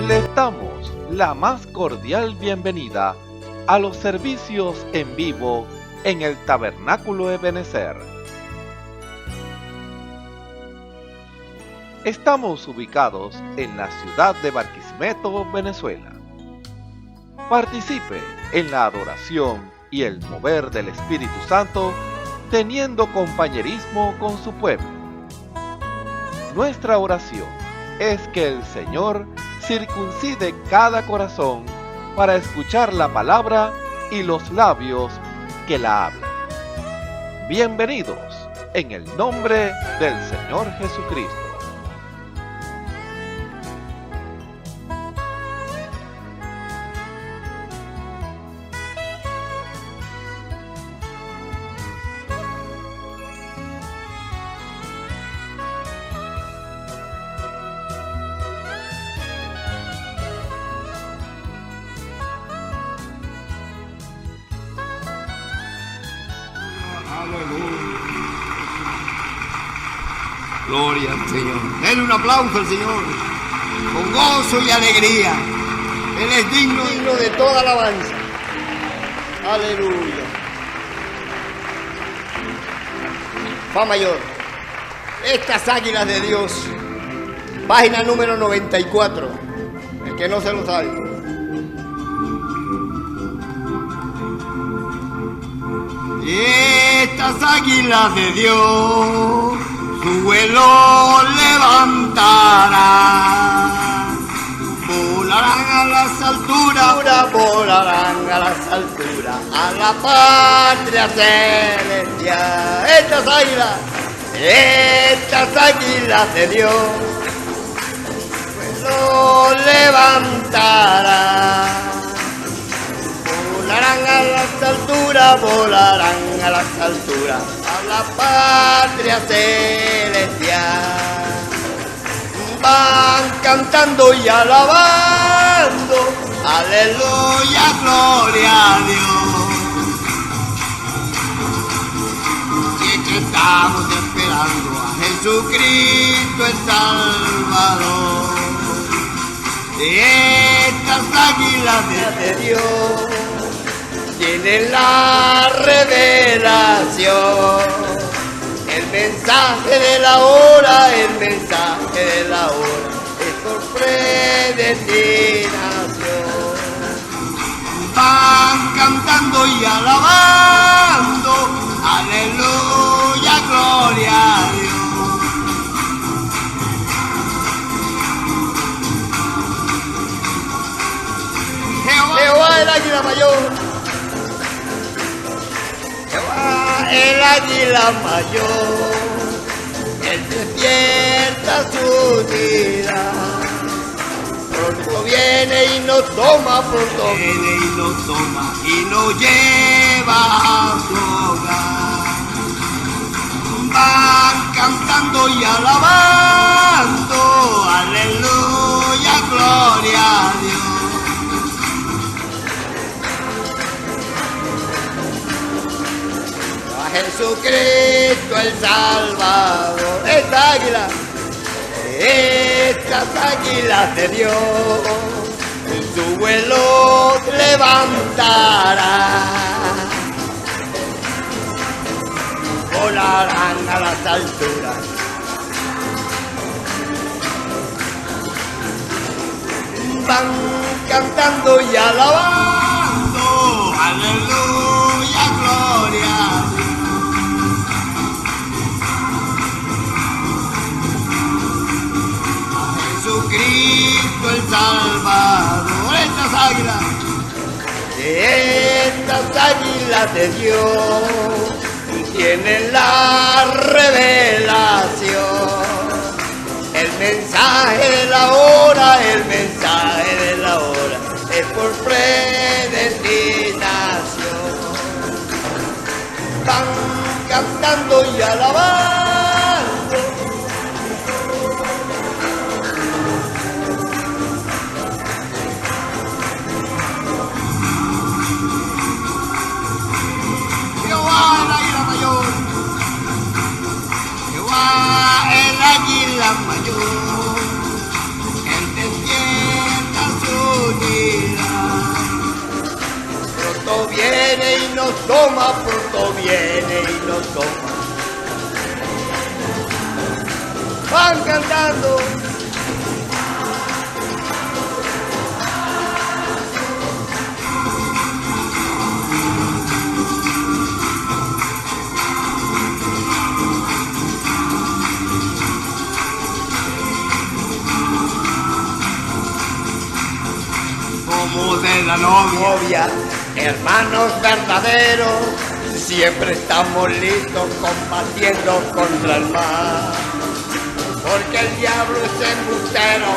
Les damos la más cordial bienvenida a los servicios en vivo en el Tabernáculo Ebenezer. Estamos ubicados en la ciudad de Barquisimeto, Venezuela. Participe en la adoración y el mover del Espíritu Santo, teniendo compañerismo con su pueblo. Nuestra oración es que el Señor circuncide cada corazón para escuchar la palabra y los labios que la hablan. Bienvenidos en el nombre del Señor Jesucristo. Gloria al Señor. Denle un aplauso al Señor, con gozo y alegría. Él es digno de toda alabanza. Aleluya. Fa mayor. Estas águilas de Dios. Página número 94. El que no se lo sabe. Estas águilas de Dios su vuelo levantará, volarán a las alturas, volarán a las alturas, a la patria celestial. Estas águilas de Dios, vuelo levantará, volarán a las alturas, volarán a las alturas, a la patria celestial. Van cantando y alabando, aleluya, gloria a Dios. Y es que estamos esperando a Jesucristo el Salvador. De estas águilas de Dios tienen la revelación, el mensaje de la hora, el mensaje de la hora es por predestinación. Van cantando y alabando, aleluya, gloria a Dios. Jehová el águila mayor, el águila mayor, él despierta su vida. Pronto viene y nos toma, pronto viene y nos toma y nos lleva a su hogar. Van cantando y alabando, aleluya, gloria a Dios. Jesucristo el Salvador, estas águilas de Dios, en su vuelo levantará, volarán a las alturas, van cantando y alabando, aleluya, gloria a Dios. Jesucristo el Salvador, estas águilas de Dios tienen la revelación, el mensaje de la hora, el mensaje de la hora es por predestinación. Van cantando y alabando, Jehová el águila mayor, él despierta viene y nos toma, pronto viene y nos toma. Van cantando. Como de la novia, hermanos verdaderos, siempre estamos listos combatiendo contra el mal, porque el diablo es embustero.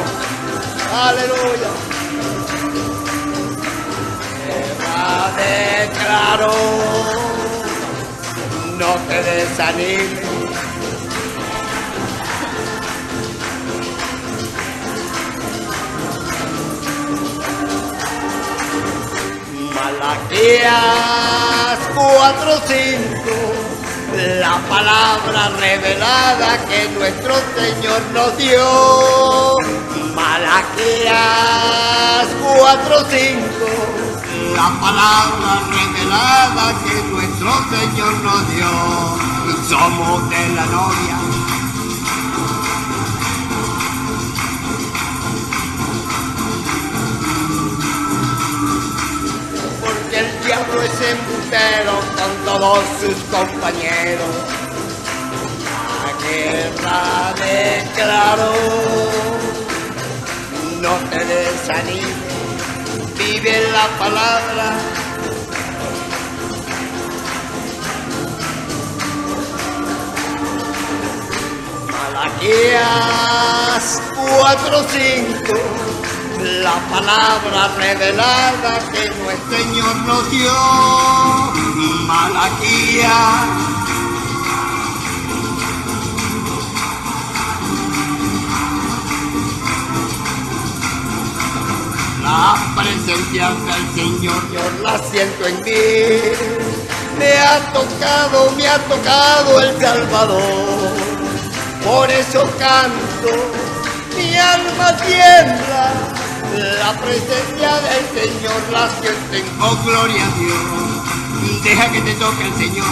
Aleluya. Guerra declaró, no te desanimes. Malaquías 4:5, la palabra revelada que nuestro Señor nos dio. Malaquías 4:5, la palabra revelada que nuestro Señor nos dio. Somos de la novia. El diablo es embustero con todos sus compañeros. La guerra declaró, no te desanimes, vive la palabra. Malaquías 4:5, la palabra revelada que nuestro Señor nos dio. Malaquías. La presencia del Señor, yo la siento en mí. Me ha tocado el Salvador. Por eso canto, mi alma tiembla. La presencia del Señor la sienten. Oh, gloria a Dios. Deja que te toque el Señor.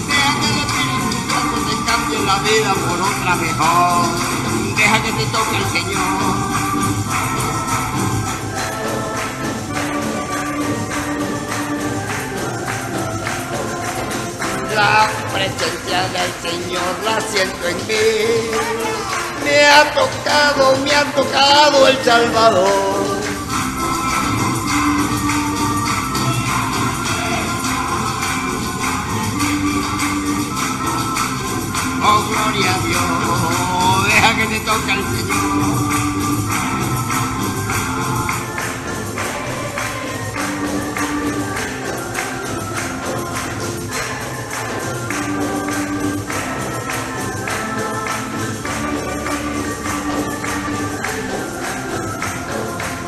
Deja que el Espíritu Santo te cambie la vida por otra mejor. Deja que te toque el Señor. La presencia del Señor la siento en mí. Me ha tocado el Salvador. Oh, gloria a Dios, deja que te toque el Señor.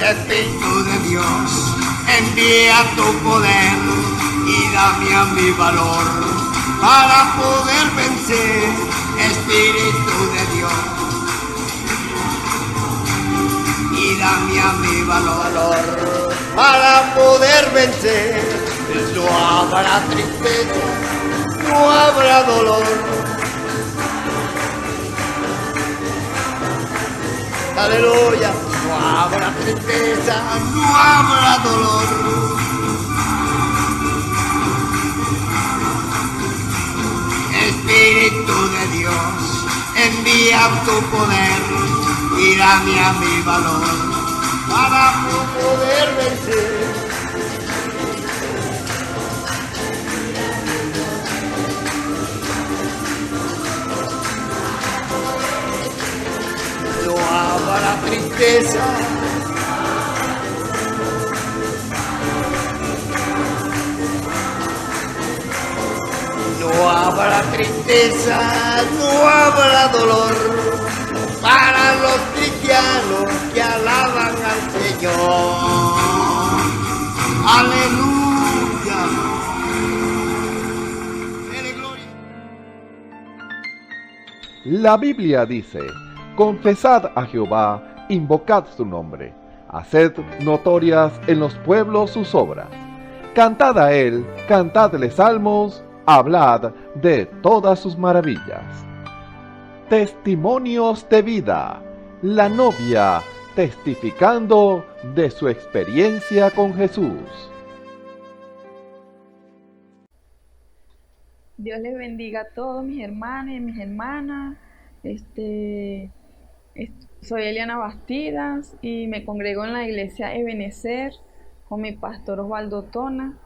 Espíritu de Dios, envía tu poder y dame a mi valor para poder vencer. Espíritu de Dios, y dame a mi valor para poder vencer. No habrá tristeza, no habrá dolor. Aleluya. No habrá tristeza, no habrá dolor. Espíritu de Dios, envía tu poder y dame a mi valor para poder vencer. No habrá tristeza, no habrá tristeza, no habrá dolor para los cristianos que alaban al Señor. Aleluya. Dele gloria. La Biblia dice: confesad a Jehová, invocad su nombre, Haced notorias en los pueblos sus obras. Cantad a él, cantadle salmos, hablad de todas sus maravillas. Testimonios de vida. La novia testificando de su experiencia con Jesús. Dios les bendiga a todos mis hermanos y mis hermanas. Soy Eliana Bastidas y me congrego en la iglesia Ebenecer con mi pastor Osvaldo Tona,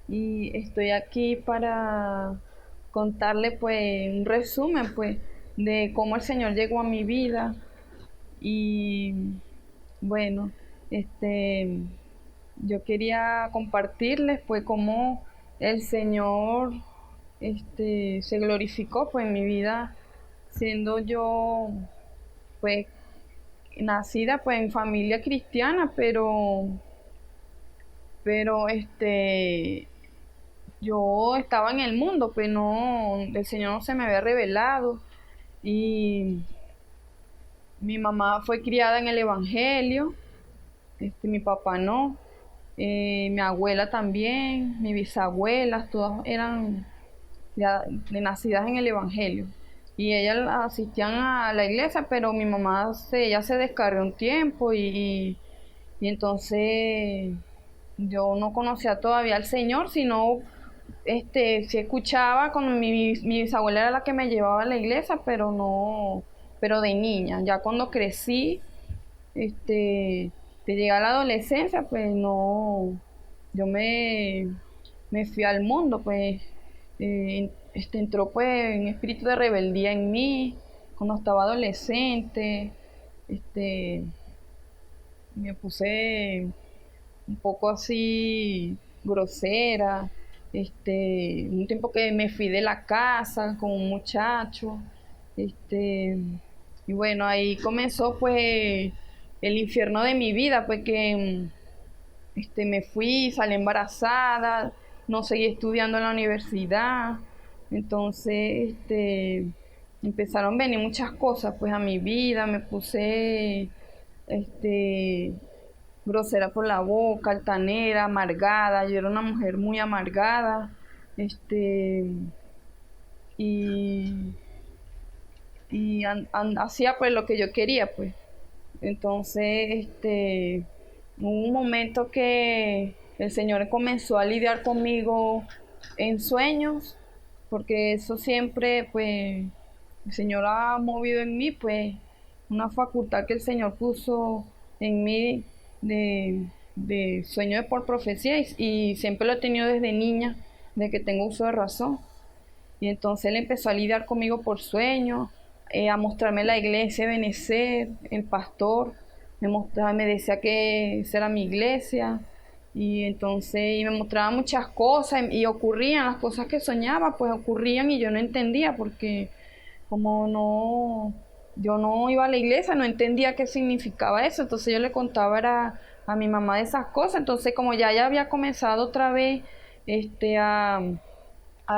y estoy aquí para contarle pues un resumen pues de cómo el Señor llegó a mi vida. Y bueno, yo quería compartirles pues cómo el Señor se glorificó pues en mi vida, siendo yo pues nacida pues en familia cristiana, pero yo estaba en el mundo, pues no, el Señor no se me había revelado. Y mi mamá fue criada en el Evangelio, mi papá no, mi abuela también, mis bisabuelas, todas eran de nacidas en el Evangelio. Y ellas asistían a la iglesia, pero mi mamá ella se descarrió un tiempo y entonces yo no conocía todavía al Señor, sino sí escuchaba con mi bisabuela era la que me llevaba a la iglesia, pero de niña. Ya cuando crecí, de llegar a la adolescencia, pues no, yo me fui al mundo, pues entró pues un espíritu de rebeldía en mí cuando estaba adolescente. Me puse un poco así grosera. Un tiempo que me fui de la casa con un muchacho. Y bueno, ahí comenzó pues el infierno de mi vida, pues que me fui, salí embarazada, no seguí estudiando en la universidad. Entonces empezaron a venir muchas cosas pues a mi vida. Me puse grosera por la boca, altanera, amargada. Yo era una mujer muy amargada. Y hacía pues lo que yo quería pues. Entonces hubo un momento que el Señor comenzó a lidiar conmigo en sueños, porque eso siempre pues el Señor ha movido en mí pues una facultad que el Señor puso en mí de sueño por profecía, y siempre lo he tenido desde niña, desde que tengo uso de razón. Y entonces Él empezó a lidiar conmigo por sueños, a mostrarme la iglesia, Ebenecer, el pastor, me decía que esa era mi iglesia, y entonces me mostraba muchas cosas y ocurrían, las cosas que soñaba pues ocurrían, y yo no entendía porque como yo no iba a la iglesia, no entendía qué significaba eso. Entonces yo le contaba a mi mamá de esas cosas. Entonces como ya había comenzado otra vez a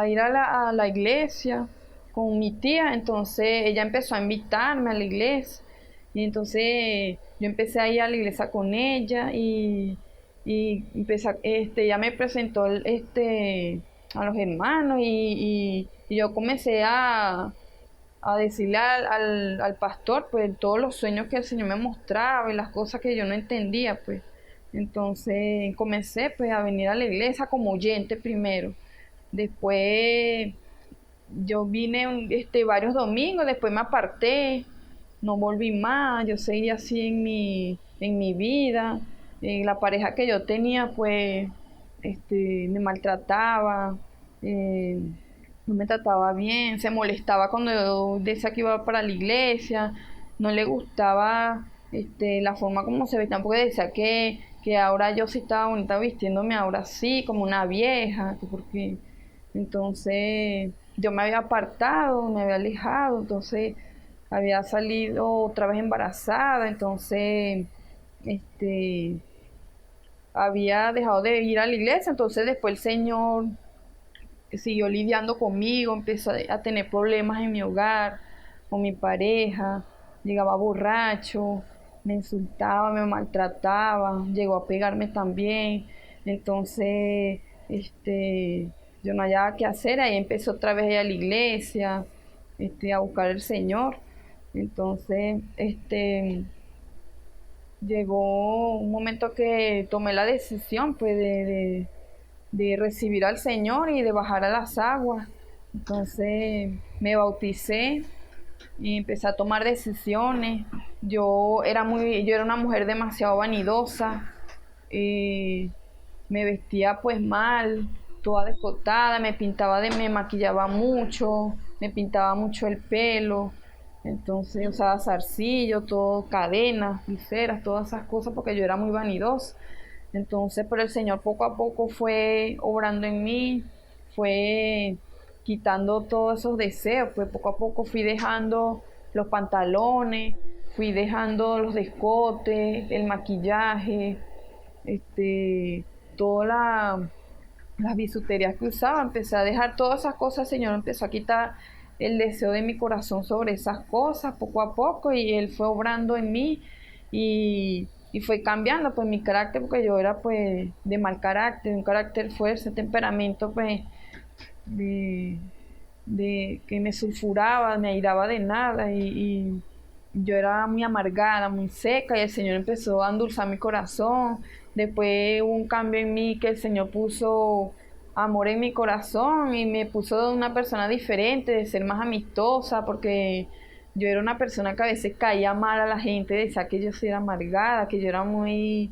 ir a la iglesia con mi tía, entonces ella empezó a invitarme a la iglesia, y entonces yo empecé a ir a la iglesia con ella, y empecé, ella me presentó a los hermanos, y yo comencé a decirle al pastor pues todos los sueños que el Señor me mostraba y las cosas que yo no entendía pues. Entonces comencé pues a venir a la iglesia como oyente primero. Después yo vine varios domingos, después me aparté, no volví más. Yo seguí así en mi vida. La pareja que yo tenía pues me maltrataba, no me trataba bien, se molestaba cuando yo decía que iba para la iglesia, no le gustaba la forma como se vestía, porque decía que ahora yo sí estaba bonita vistiéndome ahora sí, como una vieja, porque entonces yo me había apartado, me había alejado, entonces había salido otra vez embarazada, entonces había dejado de ir a la iglesia. Entonces después el Señor siguió lidiando conmigo, empezó a tener problemas en mi hogar, con mi pareja, llegaba borracho, me insultaba, me maltrataba, llegó a pegarme también. Entonces, yo no hallaba qué hacer, ahí empecé otra vez a ir a la iglesia, a buscar al Señor. Entonces, llegó un momento que tomé la decisión, pues, de recibir al Señor y de bajar a las aguas. Entonces, me bauticé y empecé a tomar decisiones. Yo era una mujer demasiado vanidosa, me vestía pues mal, toda descotada, me maquillaba mucho, me pintaba mucho el pelo, entonces usaba zarcillo, todo, cadenas, pulseras, todas esas cosas porque yo era muy vanidosa. Entonces, pero el Señor poco a poco fue obrando en mí, fue quitando todos esos deseos, pues poco a poco fui dejando los pantalones, fui dejando los escotes, el maquillaje, todas las bisuterías que usaba, empecé a dejar todas esas cosas. El Señor empezó a quitar el deseo de mi corazón sobre esas cosas poco a poco y Él fue obrando en mí y fue cambiando pues mi carácter, porque yo era pues de mal carácter, un carácter fuerte, temperamento pues de que me sulfuraba, me airaba de nada y yo era muy amargada, muy seca, y el Señor empezó a endulzar mi corazón. Después hubo un cambio en mí, que el Señor puso amor en mi corazón y me puso una persona diferente, de ser más amistosa, porque yo era una persona que a veces caía mal a la gente, decía que yo sí era amargada, que yo era muy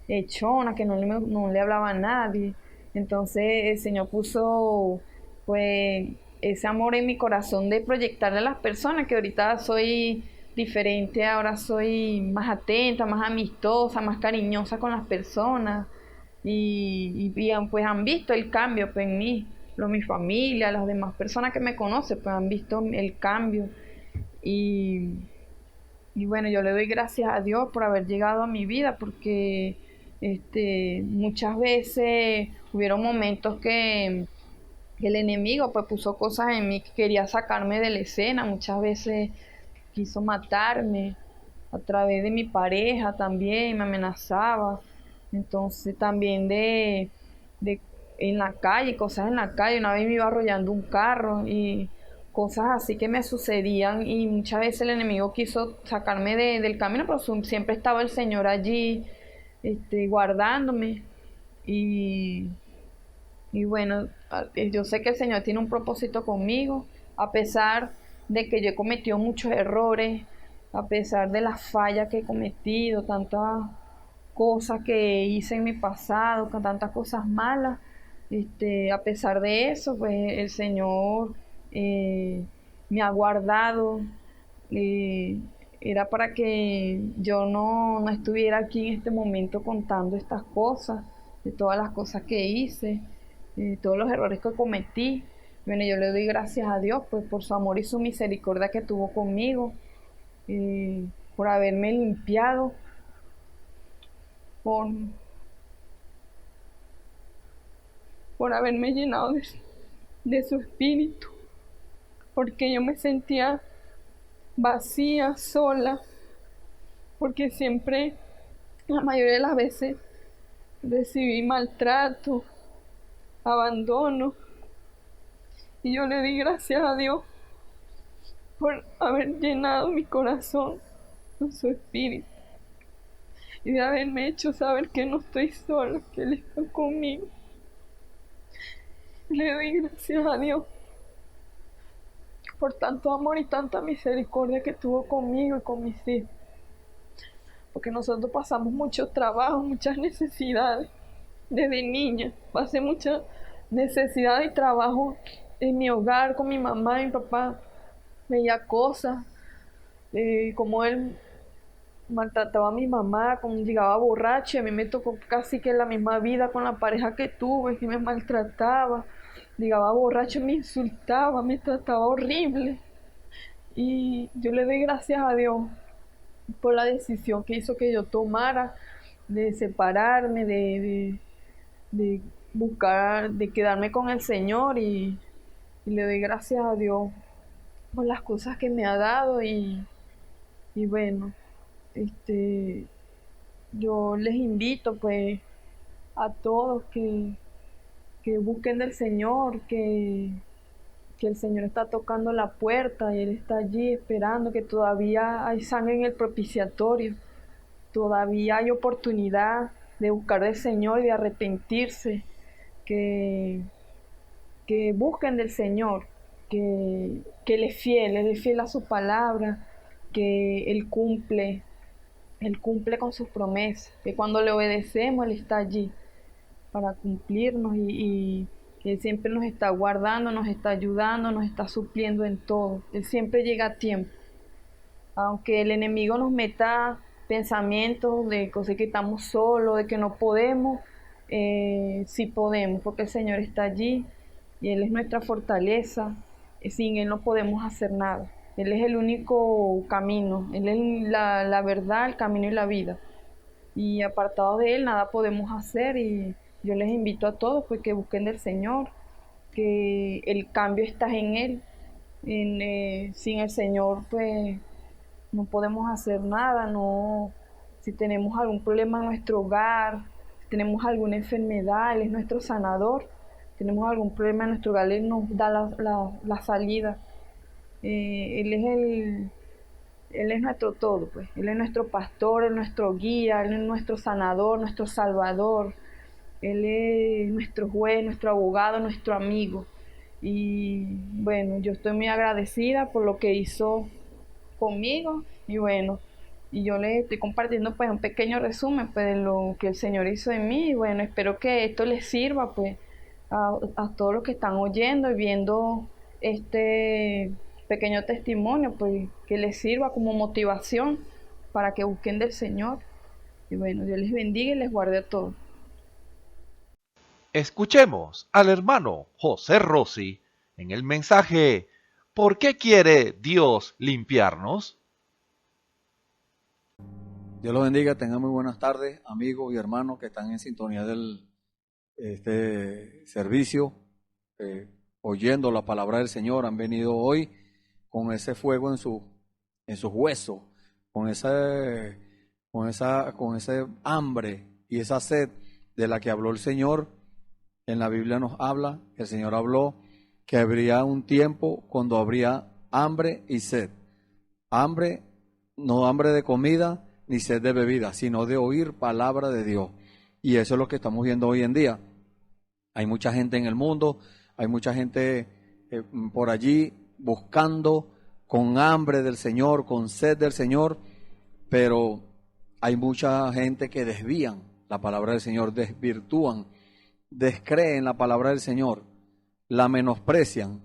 echona, que no le hablaba a nadie. Entonces el Señor puso pues ese amor en mi corazón de proyectarle a las personas, que ahorita soy diferente, ahora soy más atenta, más amistosa, más cariñosa con las personas pues han visto el cambio pues, en mí, mi familia, las demás personas que me conocen pues han visto el cambio y, y bueno, yo le doy gracias a Dios por haber llegado a mi vida, porque muchas veces hubieron momentos que el enemigo pues puso cosas en mí que quería sacarme de la escena. Muchas veces quiso matarme a través de mi pareja también, me amenazaba. Entonces también de en la calle, cosas en la calle. Una vez me iba arrollando un carro y cosas así que me sucedían, y muchas veces el enemigo quiso sacarme del camino, pero siempre estaba el Señor allí guardándome y bueno, yo sé que el Señor tiene un propósito conmigo, a pesar de que yo he cometido muchos errores, a pesar de las fallas que he cometido, tantas cosas que hice en mi pasado, con tantas cosas malas. A pesar de eso, pues el Señor me ha guardado. Era para que yo no estuviera aquí en este momento contando estas cosas, de todas las cosas que hice, todos los errores que cometí. Bueno, yo le doy gracias a Dios pues por su amor y su misericordia que tuvo conmigo, por haberme limpiado, por haberme llenado de su espíritu, porque yo me sentía vacía, sola, porque siempre, la mayoría de las veces, recibí maltrato, abandono, y yo le di gracias a Dios por haber llenado mi corazón con su espíritu y de haberme hecho saber que no estoy sola, que Él está conmigo. Le doy gracias a Dios por tanto amor y tanta misericordia que tuvo conmigo y con mis hijos, porque nosotros pasamos muchos trabajos, muchas necesidades. Desde niña pasé mucha necesidad y trabajo en mi hogar con mi mamá y mi papá. Veía cosas, como él maltrataba a mi mamá, como llegaba borracho, y a mí me tocó casi que la misma vida con la pareja que tuve, que me maltrataba, llegaba borracho, me insultaba, me trataba horrible. Y yo le doy gracias a Dios por la decisión que hizo que yo tomara de separarme, de buscar, de quedarme con el Señor, y le doy gracias a Dios por las cosas que me ha dado y bueno, Yo les invito pues a todos que busquen del Señor, que el Señor está tocando la puerta y Él está allí esperando, que todavía hay sangre en el propiciatorio, todavía hay oportunidad de buscar del Señor y de arrepentirse, que, que busquen del Señor, que Él es fiel a su palabra, que Él cumple con sus promesas, que cuando le obedecemos Él está allí para cumplirnos y Él siempre nos está guardando, nos está ayudando, nos está supliendo en todo. Él siempre llega a tiempo. Aunque el enemigo nos meta pensamientos de cosas que estamos solos, de que no podemos, sí podemos, porque el Señor está allí y Él es nuestra fortaleza. Sin Él no podemos hacer nada. Él es el único camino, Él es la verdad, el camino y la vida. Y apartados de Él nada podemos hacer y yo les invito a todos pues que busquen del Señor, que el cambio está en Él. Sin el Señor pues no podemos hacer nada, no. Si tenemos algún problema en nuestro hogar, si tenemos alguna enfermedad, Él es nuestro sanador. Si tenemos algún problema en nuestro hogar, Él nos da la salida. Él es nuestro todo, pues. Él es nuestro pastor, Él es nuestro guía, Él es nuestro sanador, nuestro salvador. Él es nuestro juez, nuestro abogado, nuestro amigo. Y bueno, yo estoy muy agradecida por lo que hizo conmigo. Y bueno, y yo les estoy compartiendo pues un pequeño resumen pues de lo que el Señor hizo en mí. Y bueno, espero que esto les sirva pues a todos los que están oyendo y viendo este pequeño testimonio, pues que les sirva como motivación para que busquen del Señor. Y bueno, Dios les bendiga y les guarde a todos. Escuchemos al hermano José Rossi en el mensaje ¿Por qué quiere Dios limpiarnos? Dios los bendiga, tengan muy buenas tardes, amigos y hermanos que están en sintonía del servicio, oyendo la palabra del Señor. Han venido hoy con ese fuego en sus huesos, con ese hambre y esa sed de la que habló el Señor. En la Biblia nos habla, el Señor habló que habría un tiempo cuando habría hambre y sed. Hambre, no hambre de comida ni sed de bebida, sino de oír palabra de Dios. Y eso es lo que estamos viendo hoy en día. Hay mucha gente en el mundo, hay mucha gente por allí buscando con hambre del Señor, con sed del Señor, pero hay mucha gente que desvían la palabra del Señor, desvirtúan, descreen la palabra del Señor, la menosprecian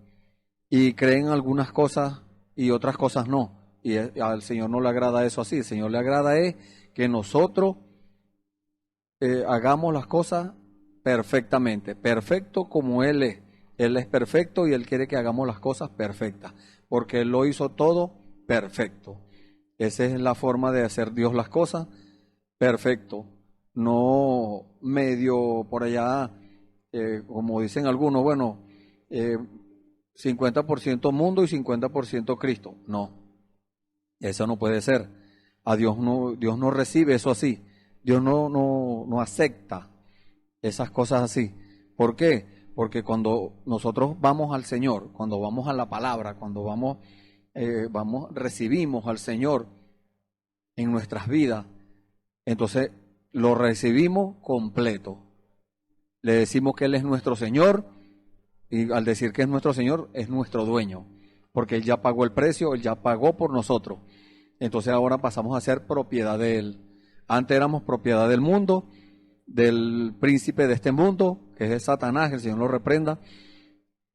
y creen algunas cosas y otras cosas no. Y al Señor no le agrada eso así. El Señor le agrada es que nosotros hagamos las cosas perfectamente, perfecto como Él es. Él es perfecto y Él quiere que hagamos las cosas perfectas, porque Él lo hizo todo perfecto. Esa es la forma de hacer Dios las cosas, perfecto. No medio por allá, como dicen algunos, bueno, 50% mundo y 50% Cristo. No, eso no puede ser. A Dios no recibe eso así. Dios no acepta esas cosas así. ¿Por qué? Porque cuando nosotros vamos al Señor, cuando vamos a la palabra, cuando recibimos al Señor en nuestras vidas, entonces lo recibimos completo. Le decimos que Él es nuestro Señor, y al decir que es nuestro Señor, es nuestro dueño, porque Él ya pagó el precio, Él ya pagó por nosotros. Entonces ahora pasamos a ser propiedad de Él. Antes éramos propiedad del mundo, del príncipe de este mundo, que es Satanás, que el Señor lo reprenda.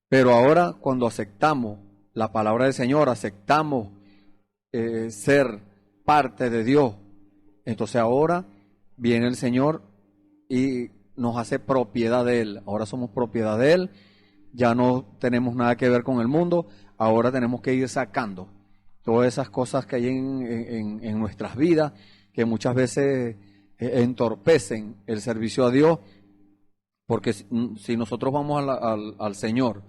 Pero ahora, cuando aceptamos la palabra del Señor, aceptamos ser parte de Dios, entonces ahora viene el Señor y nos hace propiedad de Él. Ahora somos propiedad de Él, ya no tenemos nada que ver con el mundo, ahora tenemos que ir sacando todas esas cosas que hay en nuestras vidas, que muchas veces entorpecen el servicio a Dios, porque si nosotros vamos al Señor,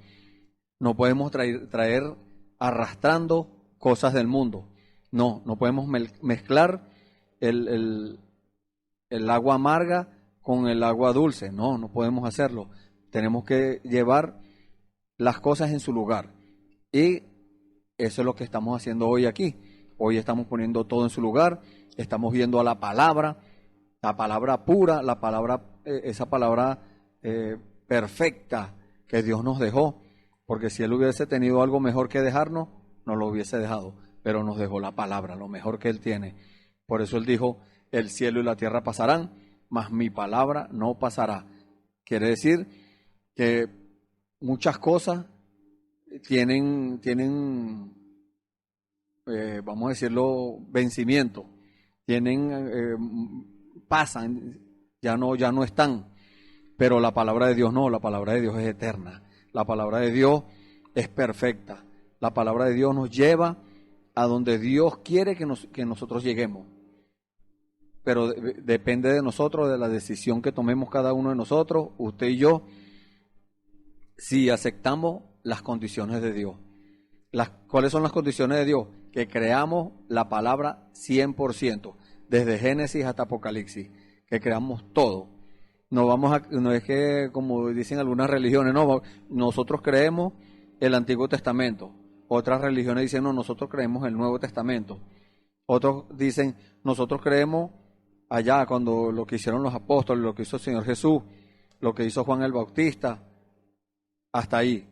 no podemos traer arrastrando cosas del mundo. No podemos mezclar el, el, el agua amarga con el agua dulce. No, no podemos hacerlo. Tenemos que llevar las cosas en su lugar. Y eso es lo que estamos haciendo hoy aquí. Hoy estamos poniendo todo en su lugar. Estamos viendo a la palabra pura, la palabra, esa palabra perfecta que Dios nos dejó. Porque si Él hubiese tenido algo mejor que dejarnos, nos lo hubiese dejado. Pero nos dejó la palabra, lo mejor que Él tiene. Por eso Él dijo, el cielo y la tierra pasarán, mas mi palabra no pasará. Quiere decir que muchas cosas tienen vamos a decirlo, vencimiento. Pasan, ya no están. Pero la palabra de Dios no, la palabra de Dios es eterna. La palabra de Dios es perfecta. La palabra de Dios nos lleva a donde Dios quiere que nosotros lleguemos. Pero depende de nosotros, de la decisión que tomemos cada uno de nosotros, usted y yo, si aceptamos las condiciones de Dios. ¿Cuáles son las condiciones de Dios? Que creamos la palabra 100%, desde Génesis hasta Apocalipsis, que creamos todo. No es que, como dicen algunas religiones, no, nosotros creemos el Antiguo Testamento. Otras religiones dicen, no, nosotros creemos el Nuevo Testamento. Otros dicen, nosotros creemos allá cuando lo que hicieron los apóstoles, lo que hizo el Señor Jesús, lo que hizo Juan el Bautista, hasta ahí.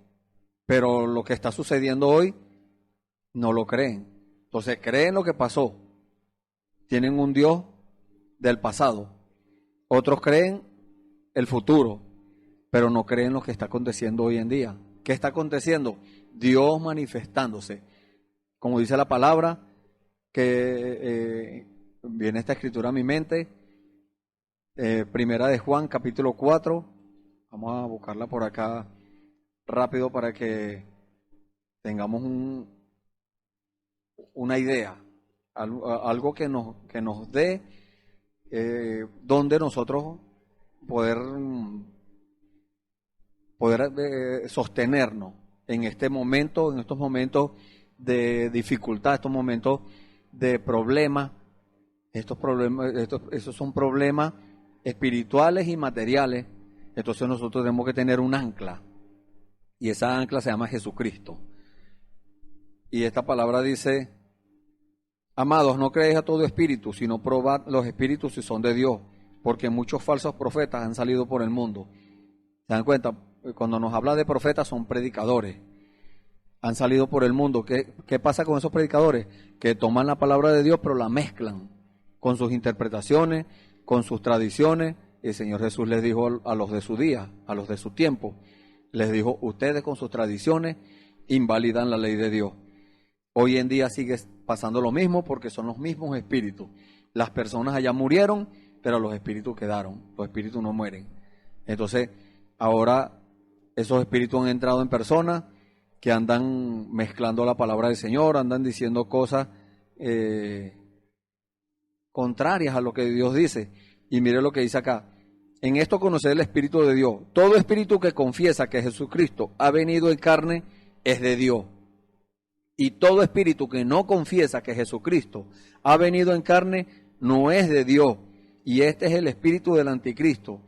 Pero lo que está sucediendo hoy, no lo creen. Entonces creen lo que pasó. Tienen un Dios del pasado. Otros creen el futuro, pero no creen lo que está aconteciendo hoy en día. ¿Qué está aconteciendo? Dios manifestándose. Como dice la palabra, que viene esta escritura a mi mente, primera de Juan, capítulo 4. Vamos a buscarla por acá rápido para que tengamos una idea, algo que nos dé donde nosotros poder sostenernos en estos momentos de dificultad, estos momentos de problemas. Esos son problemas espirituales y materiales. Entonces nosotros tenemos que tener un ancla, y esa ancla se llama Jesucristo. Y esta palabra dice, amados, no creéis a todo espíritu, sino probad los espíritus si son de Dios, porque muchos falsos profetas han salido por el mundo. ¿Se dan cuenta? Cuando nos habla de profetas, son predicadores. Han salido por el mundo. ¿Qué pasa con esos predicadores? Que toman la palabra de Dios, pero la mezclan con sus interpretaciones, con sus tradiciones. El Señor Jesús les dijo a los de su día, a los de su tiempo, les dijo, ustedes con sus tradiciones invalidan la ley de Dios. Hoy en día sigue pasando lo mismo porque son los mismos espíritus. Las personas allá murieron, pero los espíritus quedaron. Los espíritus no mueren. Entonces, ahora esos espíritus han entrado en personas que andan mezclando la palabra del Señor, andan diciendo cosas contrarias a lo que Dios dice. Y mire lo que dice acá. En esto conocer el Espíritu de Dios. Todo espíritu que confiesa que Jesucristo ha venido en carne es de Dios. Y todo espíritu que no confiesa que Jesucristo ha venido en carne no es de Dios. Y este es el espíritu del anticristo,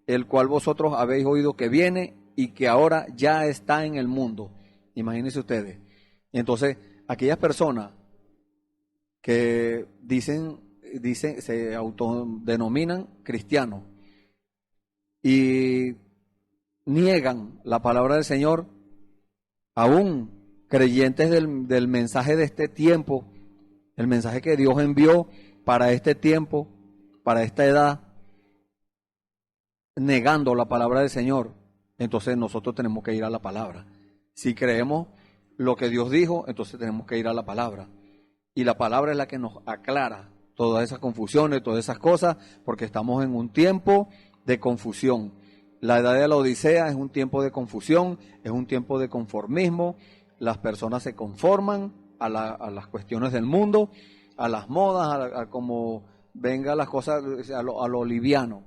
el cual vosotros habéis oído que viene y que ahora ya está en el mundo. Imagínense ustedes. Entonces, aquellas personas que dicen se autodenominan cristianos y niegan la palabra del Señor, aún creyentes del mensaje de este tiempo, el mensaje que Dios envió para este tiempo, para esta edad, negando la palabra del Señor, entonces nosotros tenemos que ir a la palabra. Si creemos lo que Dios dijo, entonces tenemos que ir a la palabra. Y la palabra es la que nos aclara todas esas confusiones, todas esas cosas, porque estamos en un tiempo de confusión. La edad de la Odisea es un tiempo de confusión, es un tiempo de conformismo. Las personas se conforman a las cuestiones del mundo, a las modas, a como venga las cosas, a lo liviano.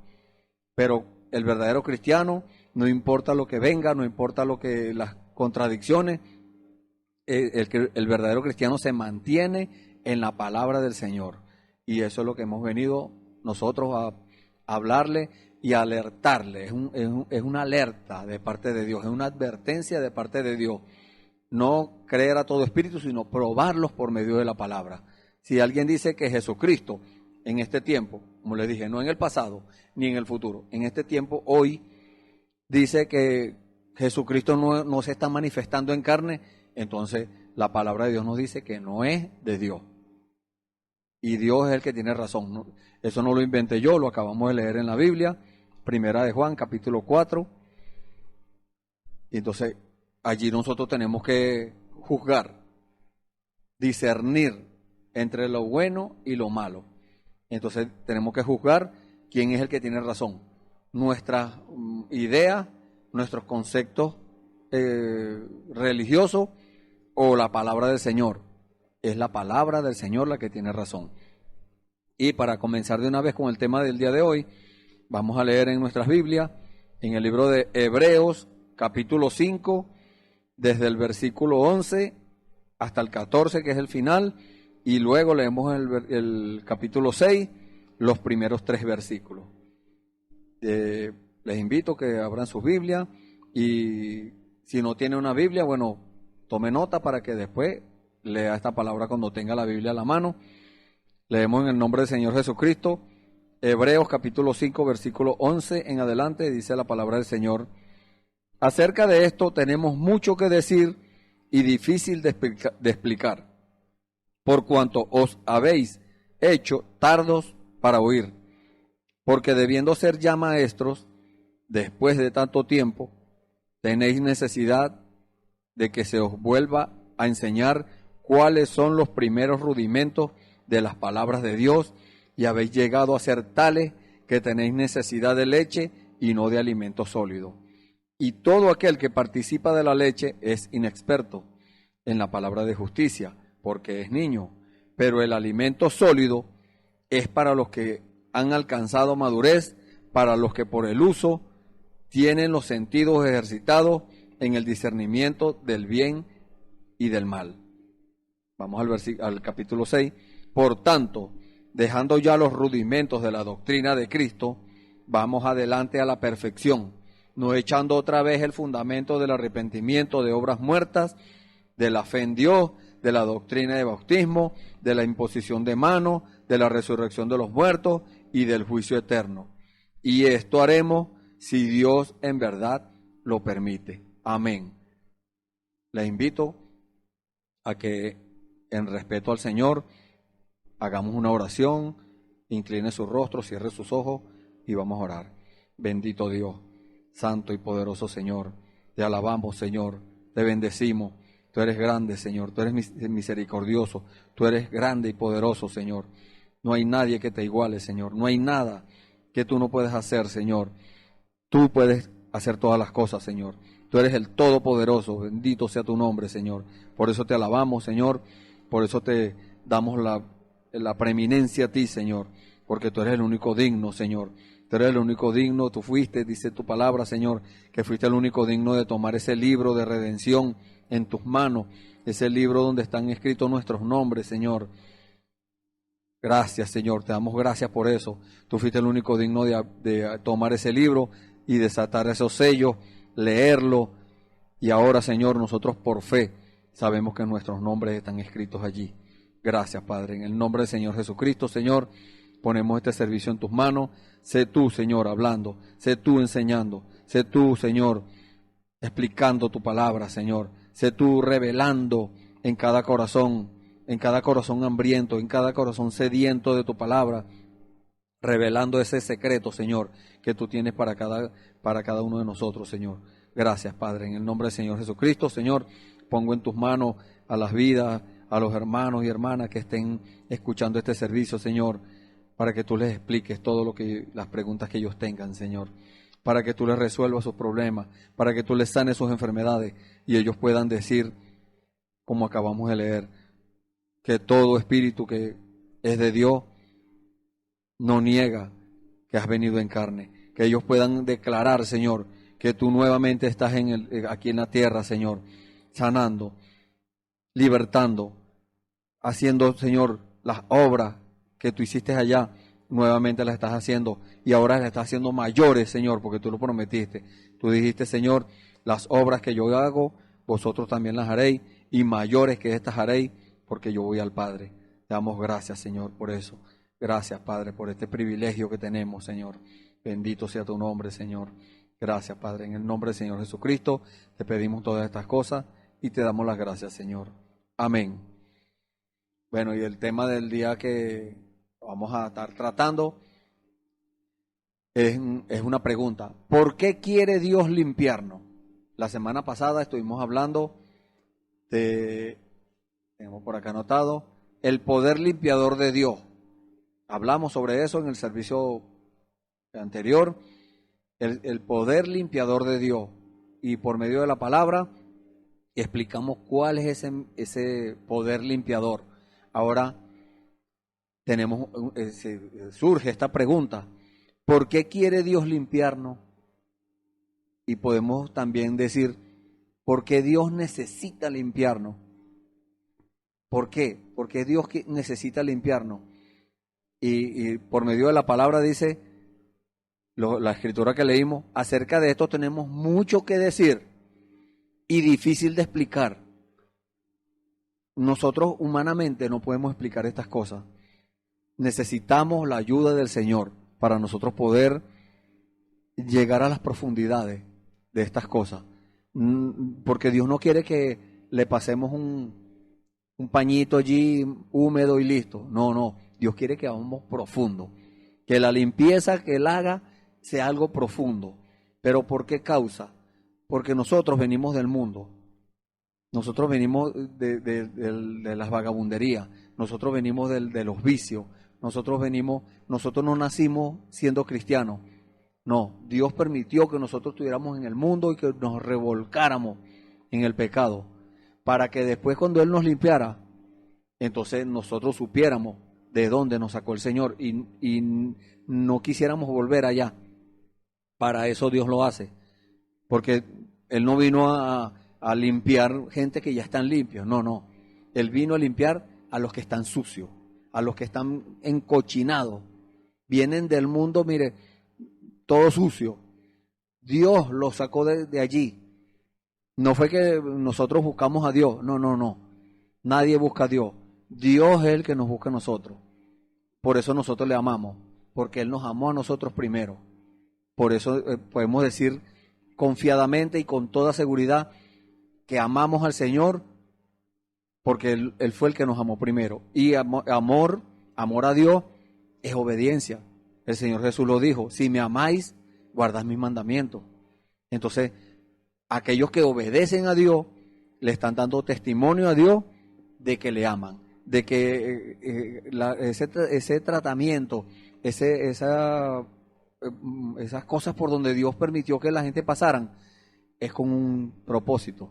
Pero el verdadero cristiano, no importa lo que venga, no importa las contradicciones, el verdadero cristiano se mantiene en la palabra del Señor. Y eso es lo que hemos venido nosotros a hablarle y a alertarle. Es una alerta de parte de Dios, es una advertencia de parte de Dios. No creer a todo espíritu, sino probarlos por medio de la palabra. Si alguien dice que Jesucristo en este tiempo, como les dije, no en el pasado ni en el futuro, en este tiempo, hoy, dice que Jesucristo no se está manifestando en carne, entonces la palabra de Dios nos dice que no es de Dios. Y Dios es el que tiene razón, ¿no? Eso no lo inventé yo, lo acabamos de leer en la Biblia, Primera de Juan, capítulo 4. Y entonces allí nosotros tenemos que juzgar, discernir entre lo bueno y lo malo. Entonces tenemos que juzgar quién es el que tiene razón. Nuestras ideas, nuestros conceptos religiosos o la palabra del Señor. Es la palabra del Señor la que tiene razón. Y para comenzar de una vez con el tema del día de hoy, vamos a leer en nuestras Biblias, en el libro de Hebreos, capítulo 5, desde el versículo 11 hasta el 14, que es el final, y luego leemos el capítulo 6, los primeros 3 versículos. Les invito a que abran sus Biblias, y si no tiene una Biblia, bueno, tome nota para que después lea esta palabra cuando tenga la Biblia a la mano. Leemos en el nombre del Señor Jesucristo, Hebreos capítulo 5, versículo 11 en adelante, dice la palabra del Señor. Acerca de esto tenemos mucho que decir y difícil de explicar, por cuanto os habéis hecho tardos para oír, porque debiendo ser ya maestros, después de tanto tiempo, tenéis necesidad de que se os vuelva a enseñar cuáles son los primeros rudimentos de las palabras de Dios, y habéis llegado a ser tales que tenéis necesidad de leche y no de alimento sólido. Y todo aquel que participa de la leche es inexperto en la palabra de justicia, porque es niño, pero el alimento sólido es para los que han alcanzado madurez, para los que por el uso tienen los sentidos ejercitados en el discernimiento del bien y del mal. Vamos al capítulo 6. Por tanto, dejando ya los rudimentos de la doctrina de Cristo, vamos adelante a la perfección, no echando otra vez el fundamento del arrepentimiento de obras muertas, de la fe en Dios, de la doctrina de bautismo, de la imposición de manos, de la resurrección de los muertos y del juicio eterno. Y esto haremos si Dios en verdad lo permite. Amén. Les invito a que, en respeto al Señor, hagamos una oración, incline su rostro, cierre sus ojos y vamos a orar. Bendito Dios, santo y poderoso Señor, te alabamos, Señor, te bendecimos. Tú eres grande, Señor, tú eres misericordioso, tú eres grande y poderoso, Señor. No hay nadie que te iguale, Señor, no hay nada que tú no puedas hacer, Señor. Tú puedes hacer todas las cosas, Señor. Tú eres el Todopoderoso, bendito sea tu nombre, Señor. Por eso te alabamos, Señor, por eso te damos la preeminencia a ti, Señor, porque tú eres el único digno, Señor. Tú eres el único digno, tú fuiste, dice tu palabra, Señor, que fuiste el único digno de tomar ese libro de redención en tus manos, ese libro donde están escritos nuestros nombres, Señor. Gracias, Señor, te damos gracias por eso. Tú fuiste el único digno de tomar ese libro y desatar esos sellos, leerlo, y ahora, Señor, nosotros por fe sabemos que nuestros nombres están escritos allí. Gracias, Padre, en el nombre del Señor Jesucristo, Señor, ponemos este servicio en tus manos. Sé tú, Señor, hablando, sé tú enseñando, sé tú, Señor, explicando tu palabra, Señor, sé tú revelando en cada corazón hambriento, en cada corazón sediento de tu palabra, revelando ese secreto, Señor, que tú tienes para cada uno de nosotros, Señor. Gracias, Padre, en el nombre del Señor Jesucristo, Señor, pongo en tus manos a las vidas, a los hermanos y hermanas que estén escuchando este servicio, Señor, para que tú les expliques las preguntas que ellos tengan, Señor, para que tú les resuelvas sus problemas, para que tú les sanes sus enfermedades y ellos puedan decir, como acabamos de leer, que todo espíritu que es de Dios no niega que has venido en carne, que ellos puedan declarar, Señor, que tú nuevamente estás aquí en la tierra, Señor, sanando, libertando, haciendo, Señor, las obras que tú hiciste allá, nuevamente las estás haciendo y ahora las estás haciendo mayores, Señor, porque tú lo prometiste. Tú dijiste, Señor, las obras que yo hago, vosotros también las haréis, y mayores que estas haréis, porque yo voy al Padre. Te damos gracias, Señor, por eso. Gracias, Padre, por este privilegio que tenemos, Señor. Bendito sea tu nombre, Señor. Gracias, Padre. En el nombre del Señor Jesucristo te pedimos todas estas cosas y te damos las gracias, Señor. Amén. Bueno, y el tema del día que vamos a estar tratando es una pregunta. ¿Por qué quiere Dios limpiarnos? La semana pasada estuvimos hablando de, tenemos por acá anotado, el poder limpiador de Dios. Hablamos sobre eso en el servicio anterior, el poder limpiador de Dios. Y por medio de la palabra explicamos cuál es ese poder limpiador. Ahora surge esta pregunta, ¿por qué quiere Dios limpiarnos? Y podemos también decir, ¿por qué Dios necesita limpiarnos? ¿Por qué? Porque Dios necesita limpiarnos. Y por medio de la palabra dice, la escritura que leímos, acerca de esto tenemos mucho que decir y difícil de explicar. Nosotros humanamente no podemos explicar estas cosas. Necesitamos la ayuda del Señor para nosotros poder llegar a las profundidades de estas cosas. Porque Dios no quiere que le pasemos un pañito allí húmedo y listo. No. Dios quiere que vamos profundo. Que la limpieza que Él haga sea algo profundo. ¿Pero por qué causa? Porque nosotros venimos del mundo. Nosotros venimos de las vagabunderías. Nosotros venimos de los vicios. Nosotros no nacimos siendo cristianos. No, Dios permitió que nosotros estuviéramos en el mundo y que nos revolcáramos en el pecado. Para que después cuando Él nos limpiara, entonces nosotros supiéramos de dónde nos sacó el Señor y no quisiéramos volver allá. Para eso Dios lo hace. Porque Él no vino a limpiar gente que ya están limpios. No. Él vino a limpiar a los que están sucios, a los que están encochinados. Vienen del mundo, mire, todo sucio. Dios los sacó de allí. No fue que nosotros buscamos a Dios. No. Nadie busca a Dios. Dios es el que nos busca a nosotros. Por eso nosotros le amamos. Porque Él nos amó a nosotros primero. Por eso podemos decir confiadamente y con toda seguridad que amamos al Señor porque Él fue el que nos amó primero. Y amor a Dios es obediencia. El Señor Jesús lo dijo, si me amáis, guardad mis mandamientos. Entonces, aquellos que obedecen a Dios, le están dando testimonio a Dios de que le aman, de que ese tratamiento, esas cosas por donde Dios permitió que la gente pasaran, es con un propósito.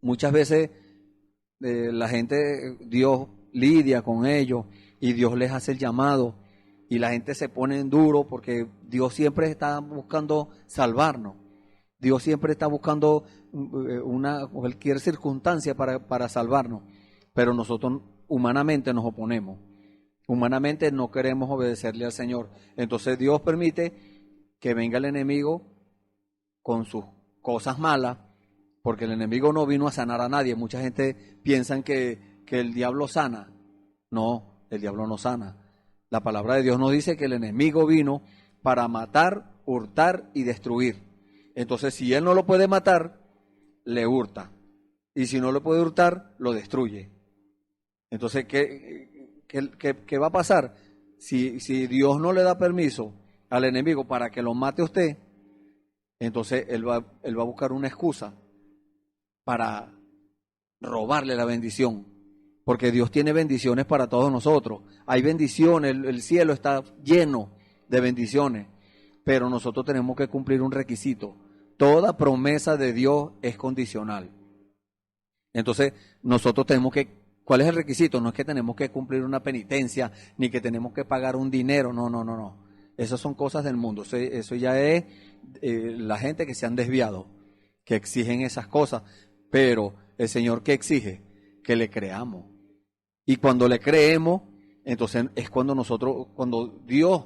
Muchas veces la gente, Dios lidia con ellos y Dios les hace el llamado y la gente se pone en duro porque Dios siempre está buscando salvarnos. Dios siempre está buscando cualquier circunstancia para salvarnos, pero nosotros humanamente nos oponemos. Humanamente no queremos obedecerle al Señor. Entonces Dios permite que venga el enemigo con sus cosas malas, porque el enemigo no vino a sanar a nadie. Mucha gente piensa que el diablo sana. No, el diablo no sana. La palabra de Dios nos dice que el enemigo vino para matar, hurtar y destruir. Entonces, si él no lo puede matar, le hurta. Y si no lo puede hurtar, lo destruye. Entonces, ¿qué va a pasar? Si Dios no le da permiso al enemigo para que lo mate a usted, entonces él va a buscar una excusa para robarle la bendición. Porque Dios tiene bendiciones para todos nosotros. Hay bendiciones, el cielo está lleno de bendiciones. Pero nosotros tenemos que cumplir un requisito. Toda promesa de Dios es condicional. Entonces, nosotros tenemos que... ¿Cuál es el requisito? No es que tenemos que cumplir una penitencia, ni que tenemos que pagar un dinero. No. Esas son cosas del mundo. Eso ya es la gente que se han desviado, que exigen esas cosas. Pero el Señor, ¿qué exige? Que le creamos. Y cuando le creemos, Entonces es cuando Dios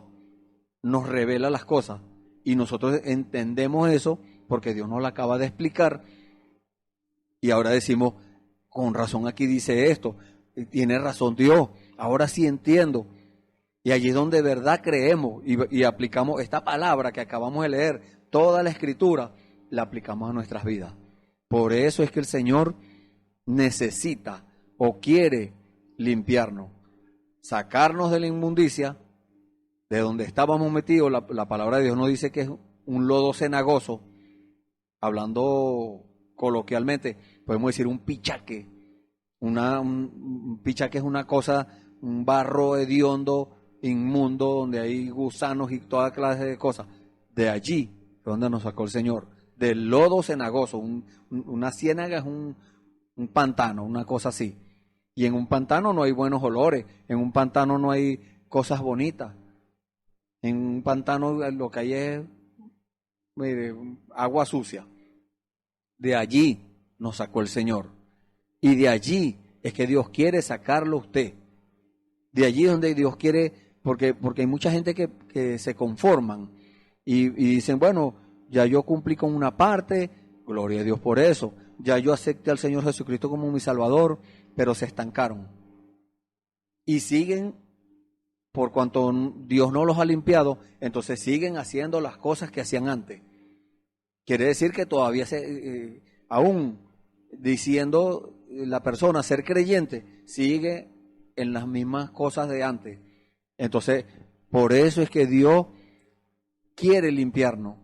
nos revela las cosas y nosotros entendemos eso porque Dios nos lo acaba de explicar y ahora decimos, con razón aquí dice esto, tiene razón Dios, ahora sí entiendo. Y allí es donde de verdad creemos y aplicamos esta palabra que acabamos de leer, toda la Escritura, la aplicamos a nuestras vidas. Por eso es que el Señor necesita o quiere limpiarnos, sacarnos de la inmundicia, de donde estábamos metidos. La palabra de Dios nos dice que es un lodo cenagoso, hablando coloquialmente, podemos decir un pichaque. Un pichaque es una cosa, un barro hediondo, inmundo, donde hay gusanos y toda clase de cosas. De allí es donde nos sacó el Señor, del lodo cenagoso. Una ciénaga es un pantano, una cosa así. Y en un pantano no hay buenos olores, en un pantano no hay cosas bonitas. En un pantano lo que hay es, mire, agua sucia. De allí nos sacó el Señor. Y de allí es que Dios quiere sacarlo a usted. De allí es donde Dios quiere, porque hay mucha gente que se conforman y dicen, bueno, ya yo cumplí con una parte, gloria a Dios por eso. Ya yo acepté al Señor Jesucristo como mi Salvador, pero se estancaron. Y siguen, por cuanto Dios no los ha limpiado, entonces siguen haciendo las cosas que hacían antes. Quiere decir que todavía aún diciendo la persona ser creyente, sigue en las mismas cosas de antes. Entonces, por eso es que Dios quiere limpiarnos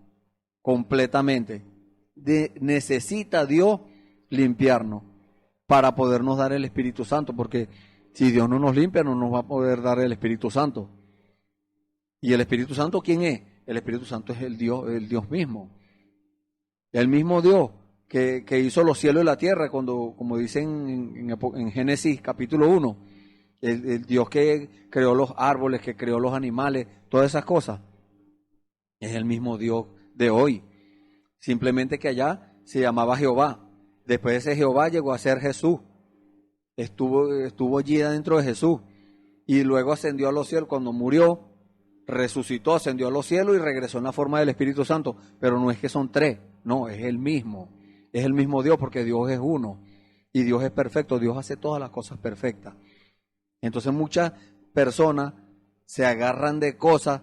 completamente. Necesita Dios limpiarnos para podernos dar el Espíritu Santo, porque si Dios no nos limpia, no nos va a poder dar el Espíritu Santo. ¿Y el Espíritu Santo quién es? El Espíritu Santo es el Dios mismo. El mismo Dios que hizo los cielos y la tierra, como dicen en Génesis capítulo 1, el Dios que creó los árboles, que creó los animales, todas esas cosas, es el mismo Dios de hoy. Simplemente que allá se llamaba Jehová. Después de ese Jehová llegó a ser Jesús. Estuvo allí dentro de Jesús. Y luego ascendió a los cielos. Cuando murió, resucitó, ascendió a los cielos y regresó en la forma del Espíritu Santo. Pero no es que son tres, no, es el mismo. Es el mismo Dios, porque Dios es uno. Y Dios es perfecto. Dios hace todas las cosas perfectas. Entonces muchas personas se agarran de cosas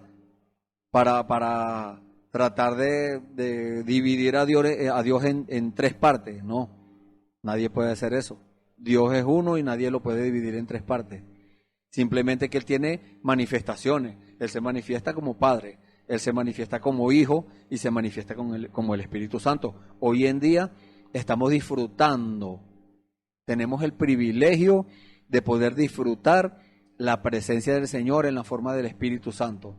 para tratar de dividir a Dios en tres partes. No, nadie puede hacer eso. Dios es uno y nadie lo puede dividir en tres partes. Simplemente que Él tiene manifestaciones. Él se manifiesta como Padre, Él se manifiesta como Hijo y se manifiesta como el Espíritu Santo. Hoy en día estamos disfrutando, tenemos el privilegio de poder disfrutar la presencia del Señor en la forma del Espíritu Santo.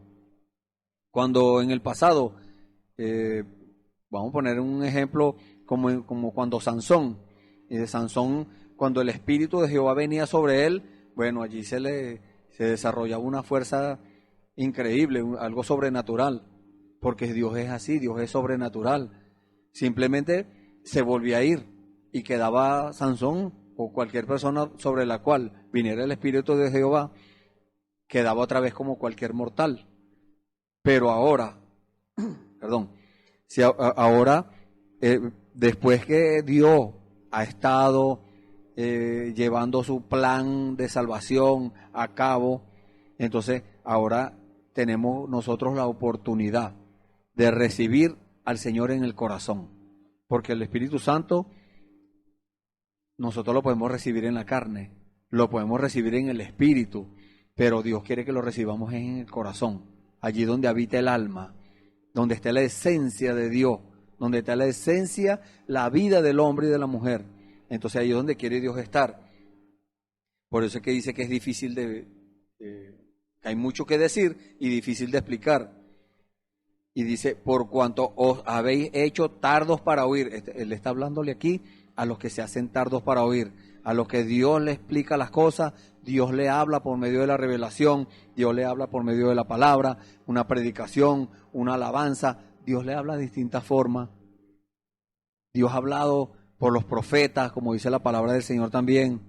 Cuando en el pasado, vamos a poner un ejemplo como cuando Sansón, cuando el Espíritu de Jehová venía sobre él, bueno, allí se desarrollaba una fuerza increíble, algo sobrenatural, porque Dios es así, Dios es sobrenatural. Simplemente se volvía a ir y quedaba Sansón o cualquier persona sobre la cual viniera el Espíritu de Jehová, quedaba otra vez como cualquier mortal. Pero ahora, ahora, después que Dios ha estado llevando su plan de salvación a cabo, entonces ahora tenemos nosotros la oportunidad de recibir al Señor en el corazón, porque el Espíritu Santo nosotros lo podemos recibir en la carne, lo podemos recibir en el Espíritu, pero Dios quiere que lo recibamos en el corazón, allí donde habita el alma, donde está la esencia de Dios, donde está la esencia, la vida del hombre y de la mujer. Entonces ahí es donde quiere Dios estar. Por eso es que dice que es difícil hay mucho que decir y difícil de explicar. Y dice, por cuanto os habéis hecho tardos para oír. Él está hablándole aquí a los que se hacen tardos para oír, a los que Dios le explica las cosas, Dios le habla por medio de la revelación, Dios le habla por medio de la palabra, una predicación, una alabanza, Dios le habla de distintas formas. Dios ha hablado por los profetas, como dice la palabra del Señor también.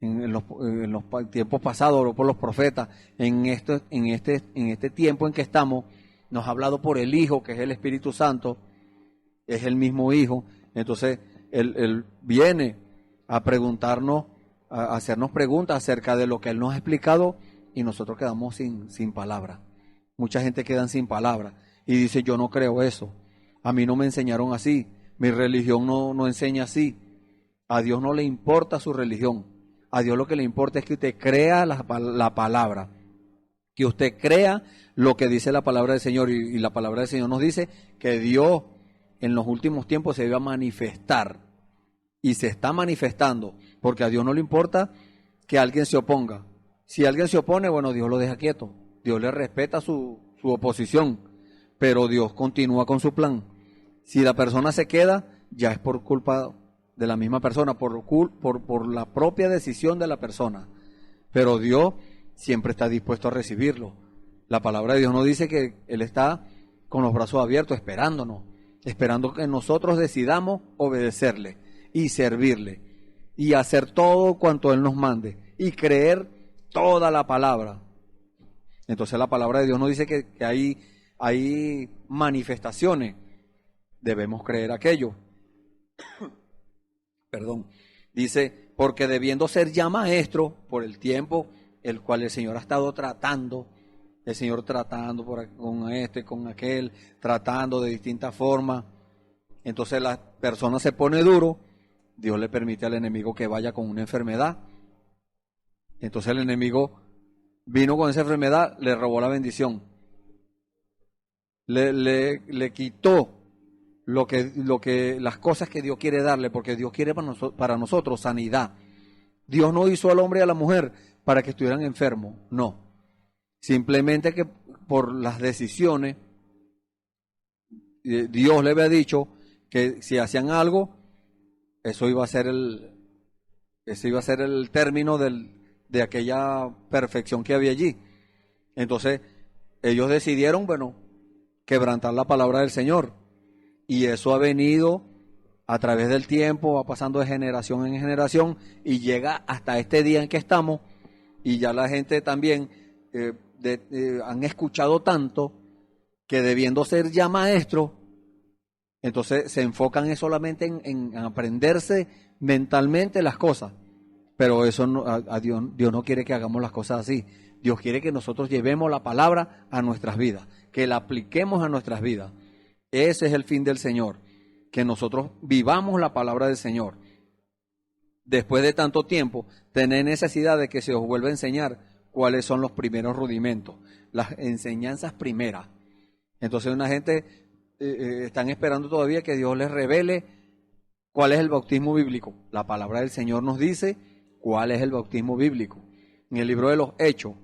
en los tiempos pasados, oró por los profetas. En este tiempo en que estamos, nos ha hablado por el Hijo, que es el Espíritu Santo, es el mismo Hijo. Entonces, Él viene a preguntarnos, a hacernos preguntas acerca de lo que Él nos ha explicado, y nosotros quedamos sin palabras. Mucha gente queda sin palabras y dice: yo no creo eso, a mí no me enseñaron así, mi religión no enseña así. A Dios no le importa su religión, a Dios lo que le importa es que usted crea la palabra, que usted crea lo que dice la palabra del Señor, y la palabra del Señor nos dice que Dios en los últimos tiempos se iba a manifestar, y se está manifestando, porque a Dios no le importa que alguien se oponga. Si alguien se opone, bueno, Dios lo deja quieto, Dios le respeta su oposición, pero Dios continúa con su plan. Si la persona se queda, ya es por culpa de la misma persona, por la propia decisión de la persona, pero Dios siempre está dispuesto a recibirlo. La palabra de Dios nos dice que Él está con los brazos abiertos, esperándonos, esperando que nosotros decidamos obedecerle y servirle y hacer todo cuanto Él nos mande y creer toda la palabra. Entonces la palabra de Dios nos dice que hay manifestaciones, debemos creer aquello. Perdón. Dice: porque debiendo ser ya maestro por el tiempo el cual el Señor ha estado tratando, el Señor tratando con este, con aquel, tratando de distintas formas. Entonces la persona se pone duro, Dios le permite al enemigo que vaya con una enfermedad. Entonces el enemigo vino con esa enfermedad, le robó la bendición, le quitó las cosas que Dios quiere darle, porque Dios quiere para nosotros sanidad. Dios no hizo al hombre y a la mujer para que estuvieran enfermos, no. Simplemente que por las decisiones, Dios le había dicho que si hacían algo, eso iba a ser el término de aquella perfección que había allí. Entonces, ellos decidieron, quebrantar la palabra del Señor. Y eso ha venido a través del tiempo, va pasando de generación en generación y llega hasta este día en que estamos, y ya la gente también han escuchado tanto que, debiendo ser ya maestros, entonces se enfocan solamente en aprenderse mentalmente las cosas. Pero eso Dios no quiere que hagamos las cosas así. Dios quiere que nosotros llevemos la palabra a nuestras vidas, que la apliquemos a nuestras vidas. Ese es el fin del Señor, que nosotros vivamos la palabra del Señor. Después de tanto tiempo, tener necesidad de que se os vuelva a enseñar cuáles son los primeros rudimentos, las enseñanzas primeras. Entonces una gente están esperando todavía que Dios les revele cuál es el bautismo bíblico. La palabra del Señor nos dice cuál es el bautismo bíblico. En el libro de los Hechos,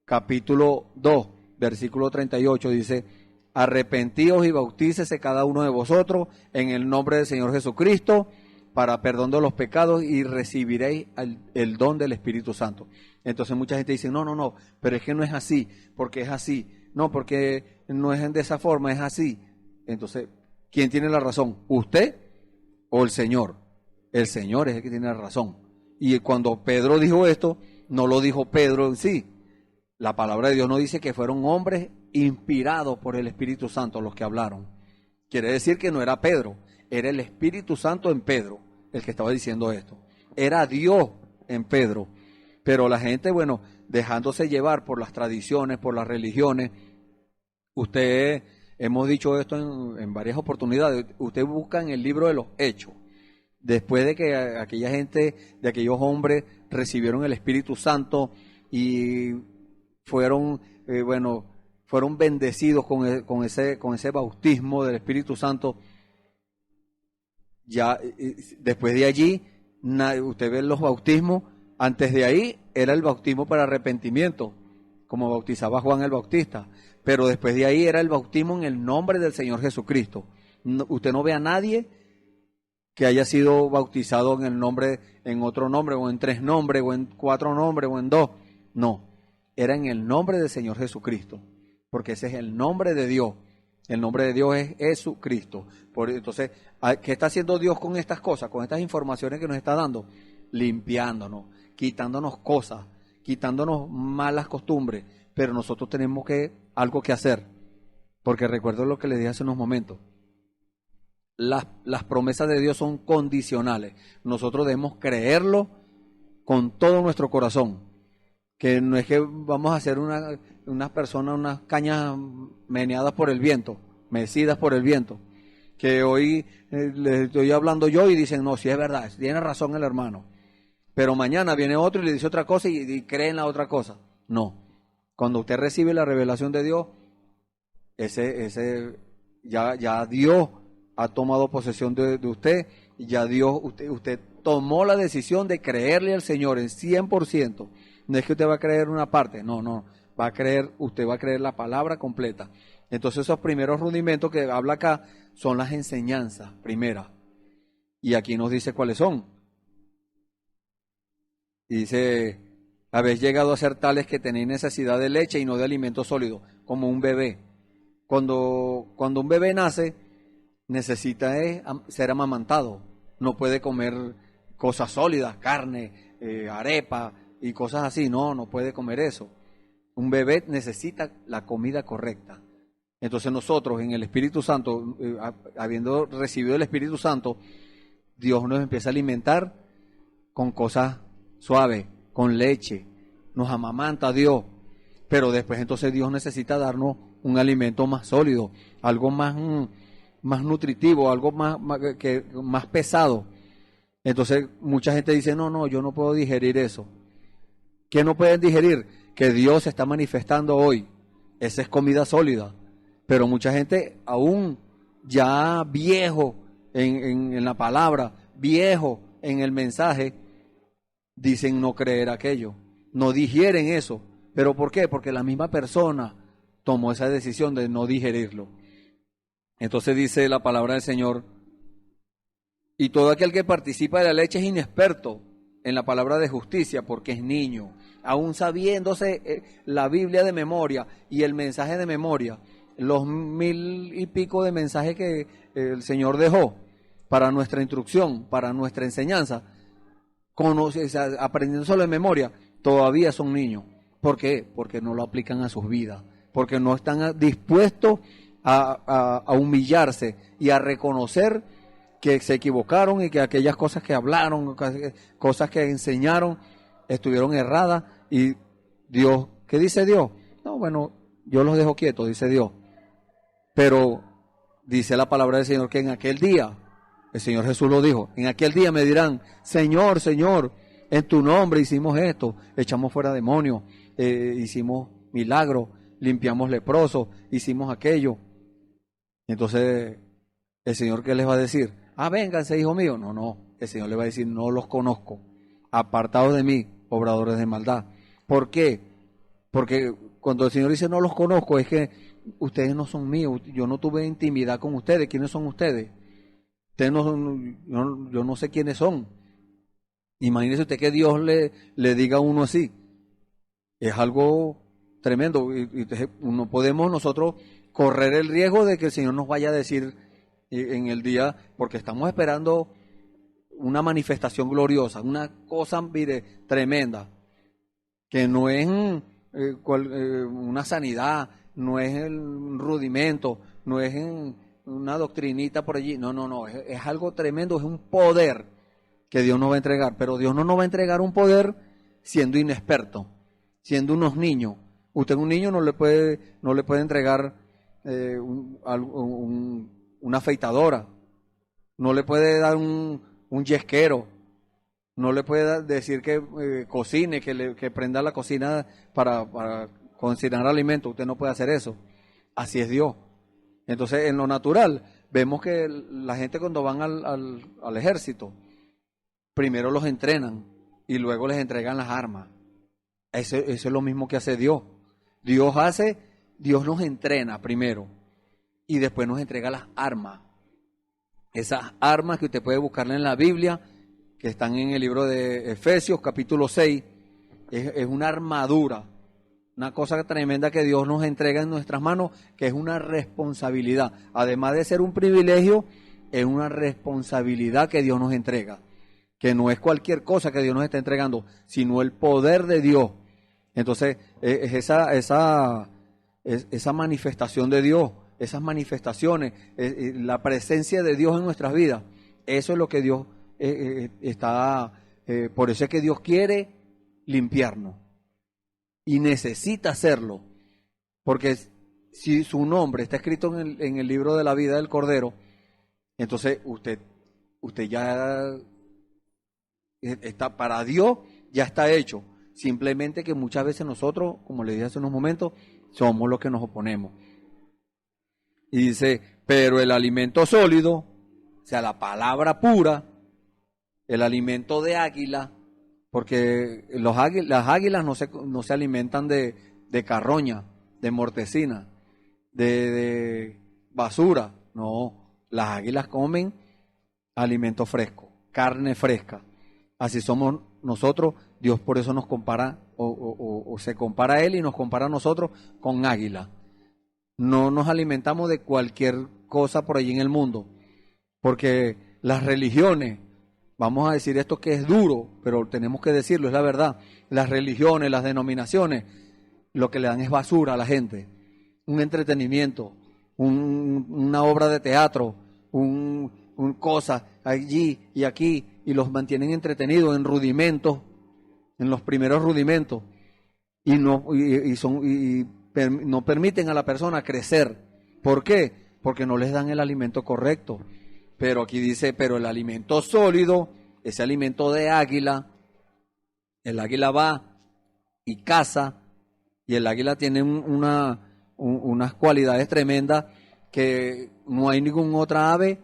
capítulo 2, versículo 38, dice: arrepentíos y bautícese cada uno de vosotros en el nombre del Señor Jesucristo para perdón de los pecados, y recibiréis el don del Espíritu Santo. Entonces mucha gente dice: no, pero es que no es así, porque es así. No, porque no es de esa forma, es así. Entonces, ¿quién tiene la razón? ¿Usted o el Señor? El Señor es el que tiene la razón. Y cuando Pedro dijo esto, no lo dijo Pedro en sí. La palabra de Dios nos dice que fueron hombres inspirados por el Espíritu Santo los que hablaron. Quiere decir que no era Pedro, era el Espíritu Santo en Pedro el que estaba diciendo esto. Era Dios en Pedro. Pero la gente, dejándose llevar por las tradiciones, por las religiones. Hemos dicho esto en varias oportunidades. Usted busca en el libro de los Hechos, después de que aquella gente, de aquellos hombres recibieron el Espíritu Santo y fueron bendecidos con ese bautismo del Espíritu Santo. Ya después de allí, usted ve los bautismos. Antes de ahí era el bautismo para arrepentimiento, como bautizaba Juan el Bautista, pero después de ahí era el bautismo en el nombre del Señor Jesucristo. Usted no ve a nadie que haya sido bautizado en otro nombre, o en 3 nombres, o en 4 nombres, o en 2. No, era en el nombre del Señor Jesucristo, porque ese es el nombre de Dios. El nombre de Dios es Jesucristo. Entonces, ¿qué está haciendo Dios con estas cosas, con estas informaciones que nos está dando? Limpiándonos, quitándonos cosas, quitándonos malas costumbres, pero nosotros tenemos algo que hacer, porque recuerdo lo que les dije hace unos momentos. Las promesas de Dios son condicionales. Nosotros debemos creerlo con todo nuestro corazón. Que no es que vamos a hacer unas personas, unas cañas meneadas por el viento, mecidas por el viento. Que hoy les estoy hablando yo y dicen, no, sí es verdad, tiene razón el hermano. Pero mañana viene otro y le dice otra cosa y cree en la otra cosa. No. Cuando usted recibe la revelación de Dios, ya Dios ha tomado posesión de usted, ya Dios, usted tomó la decisión de creerle al Señor en 100%. No es que usted va a creer una parte, no, usted va a creer la palabra completa. Entonces esos primeros rudimentos que habla acá son las enseñanzas primeras. Y aquí nos dice cuáles son. Dice, habéis llegado a ser tales que tenéis necesidad de leche y no de alimento sólido, como un bebé. Cuando un bebé nace, necesita ser amamantado. No puede comer cosas sólidas, carne, arepa y cosas así. No puede comer eso. Un bebé necesita la comida correcta. Entonces nosotros en el Espíritu Santo, habiendo recibido el Espíritu Santo, Dios nos empieza a alimentar con cosas suaves, con leche. Nos amamanta Dios. Pero después entonces Dios necesita darnos un alimento más sólido, algo más nutritivo, algo más pesado. Entonces mucha gente dice, no, yo no puedo digerir eso. ¿Qué no pueden digerir? Que Dios se está manifestando hoy. Esa es comida sólida. Pero mucha gente aún ya viejo en la palabra, viejo en el mensaje, dicen no creer aquello. No digieren eso. ¿Pero por qué? Porque la misma persona tomó esa decisión de no digerirlo. Entonces dice la palabra del Señor, y todo aquel que participa de la leche es inexperto en la palabra de justicia porque es niño, aún sabiéndose la Biblia de memoria y el mensaje de memoria, los 1000 y pico de mensajes que el Señor dejó para nuestra instrucción, para nuestra enseñanza, aprendiéndoselo de memoria, todavía son niños. ¿Por qué? Porque no lo aplican a sus vidas, porque no están dispuestos a humillarse y a reconocer que se equivocaron y que aquellas cosas que hablaron, cosas que enseñaron, estuvieron erradas. Y Dios, ¿qué dice Dios? No, bueno, yo los dejo quietos, dice Dios. Pero dice la palabra del Señor que en aquel día, el Señor Jesús lo dijo, en aquel día me dirán, Señor, Señor, en tu nombre hicimos esto, echamos fuera demonios, hicimos milagros, limpiamos leprosos, hicimos aquello. Entonces, ¿el Señor qué les va a decir? Vénganse, hijo mío. No, el Señor le va a decir, no los conozco, apartados de mí, obradores de maldad. ¿Por qué? Porque cuando el Señor dice no los conozco, es que ustedes no son míos, yo no tuve intimidad con ustedes. ¿Quiénes son ustedes? Ustedes no son, yo no sé quiénes son. Imagínese usted que Dios le diga a uno así. Es algo tremendo. Y no podemos nosotros correr el riesgo de que el Señor nos vaya a decir en el día, porque estamos esperando una manifestación gloriosa, una cosa, mire, tremenda, que no es una sanidad, no es un rudimento, no es una doctrinita por allí, no, es algo tremendo, es un poder que Dios nos va a entregar, pero Dios no nos va a entregar un poder siendo inexperto, siendo unos niños. Usted a un niño no le puede entregar una afeitadora, no le puede dar un yesquero, no le puede decir que cocine, que prenda la cocina para cocinar alimentos. Usted no puede hacer eso. Así es Dios. Entonces, en lo natural, vemos que la gente cuando van al ejército, primero los entrenan y luego les entregan las armas. Eso es lo mismo que hace Dios. Dios nos entrena primero y después nos entrega las armas. Esas armas que usted puede buscarla en la Biblia, que están en el libro de Efesios, capítulo 6, es una armadura, una cosa tremenda que Dios nos entrega en nuestras manos, que es una responsabilidad. Además de ser un privilegio, es una responsabilidad que Dios nos entrega. que no es cualquier cosa que Dios nos está entregando, sino el poder de Dios. Entonces, es esa manifestación de Dios, esas manifestaciones, la presencia de Dios en nuestras vidas. Eso es lo que Dios por eso es que Dios quiere limpiarnos y necesita hacerlo, porque si su nombre está escrito en el libro de la vida del Cordero, entonces usted ya está, para Dios ya está hecho. Simplemente que muchas veces nosotros, como le dije hace unos momentos, somos los que nos oponemos. Y dice, pero el alimento sólido, o sea, la palabra pura, el alimento de águila, porque las águilas no se alimentan de carroña, de mortecina, de basura. No, las águilas comen alimento fresco, carne fresca. Así somos nosotros. Dios por eso nos compara, o se compara a Él y nos compara a nosotros con águila. No nos alimentamos de cualquier cosa por allí en el mundo, porque las religiones, vamos a decir esto que es duro, pero tenemos que decirlo, es la verdad. Las religiones, las denominaciones, lo que le dan es basura a la gente. Un entretenimiento, una obra de teatro, un cosa allí y aquí, y los mantienen entretenidos en rudimentos, en los primeros rudimentos, y no permiten a la persona crecer. ¿Por qué? Porque no les dan el alimento correcto. Pero aquí dice, pero el alimento sólido, ese alimento de águila, el águila va y caza, y el águila tiene unas cualidades tremendas que no hay ninguna otra ave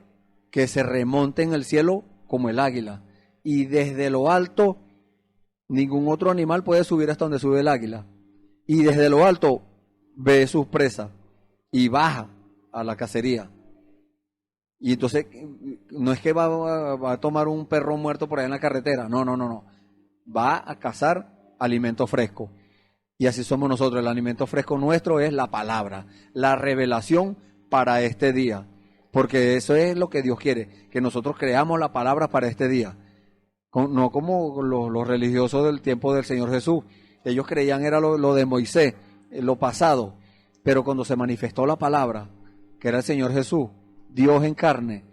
que se remonte en el cielo como el águila. Y desde lo alto, ningún otro animal puede subir hasta donde sube el águila. Y desde lo alto ve sus presas y baja a la cacería. Y entonces, no es que va a tomar un perro muerto por ahí en la carretera. No. Va a cazar alimento fresco. Y así somos nosotros. El alimento fresco nuestro es la palabra, la revelación para este día. Porque eso es lo que Dios quiere, que nosotros creamos la palabra para este día. No como los religiosos del tiempo del Señor Jesús. Ellos creían era lo de Moisés, lo pasado. Pero cuando se manifestó la palabra, que era el Señor Jesús, Dios en carne,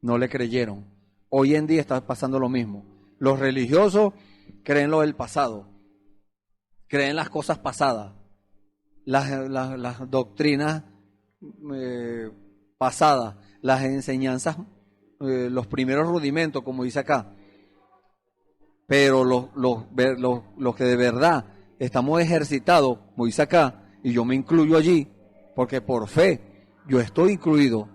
no le creyeron. Hoy en día está pasando lo mismo. Los religiosos creen lo del pasado, creen las cosas pasadas, las doctrinas pasadas, las enseñanzas, los primeros rudimentos, como dice acá. Pero los que de verdad estamos ejercitados, como dice acá, y yo me incluyo allí, porque por fe yo estoy incluido.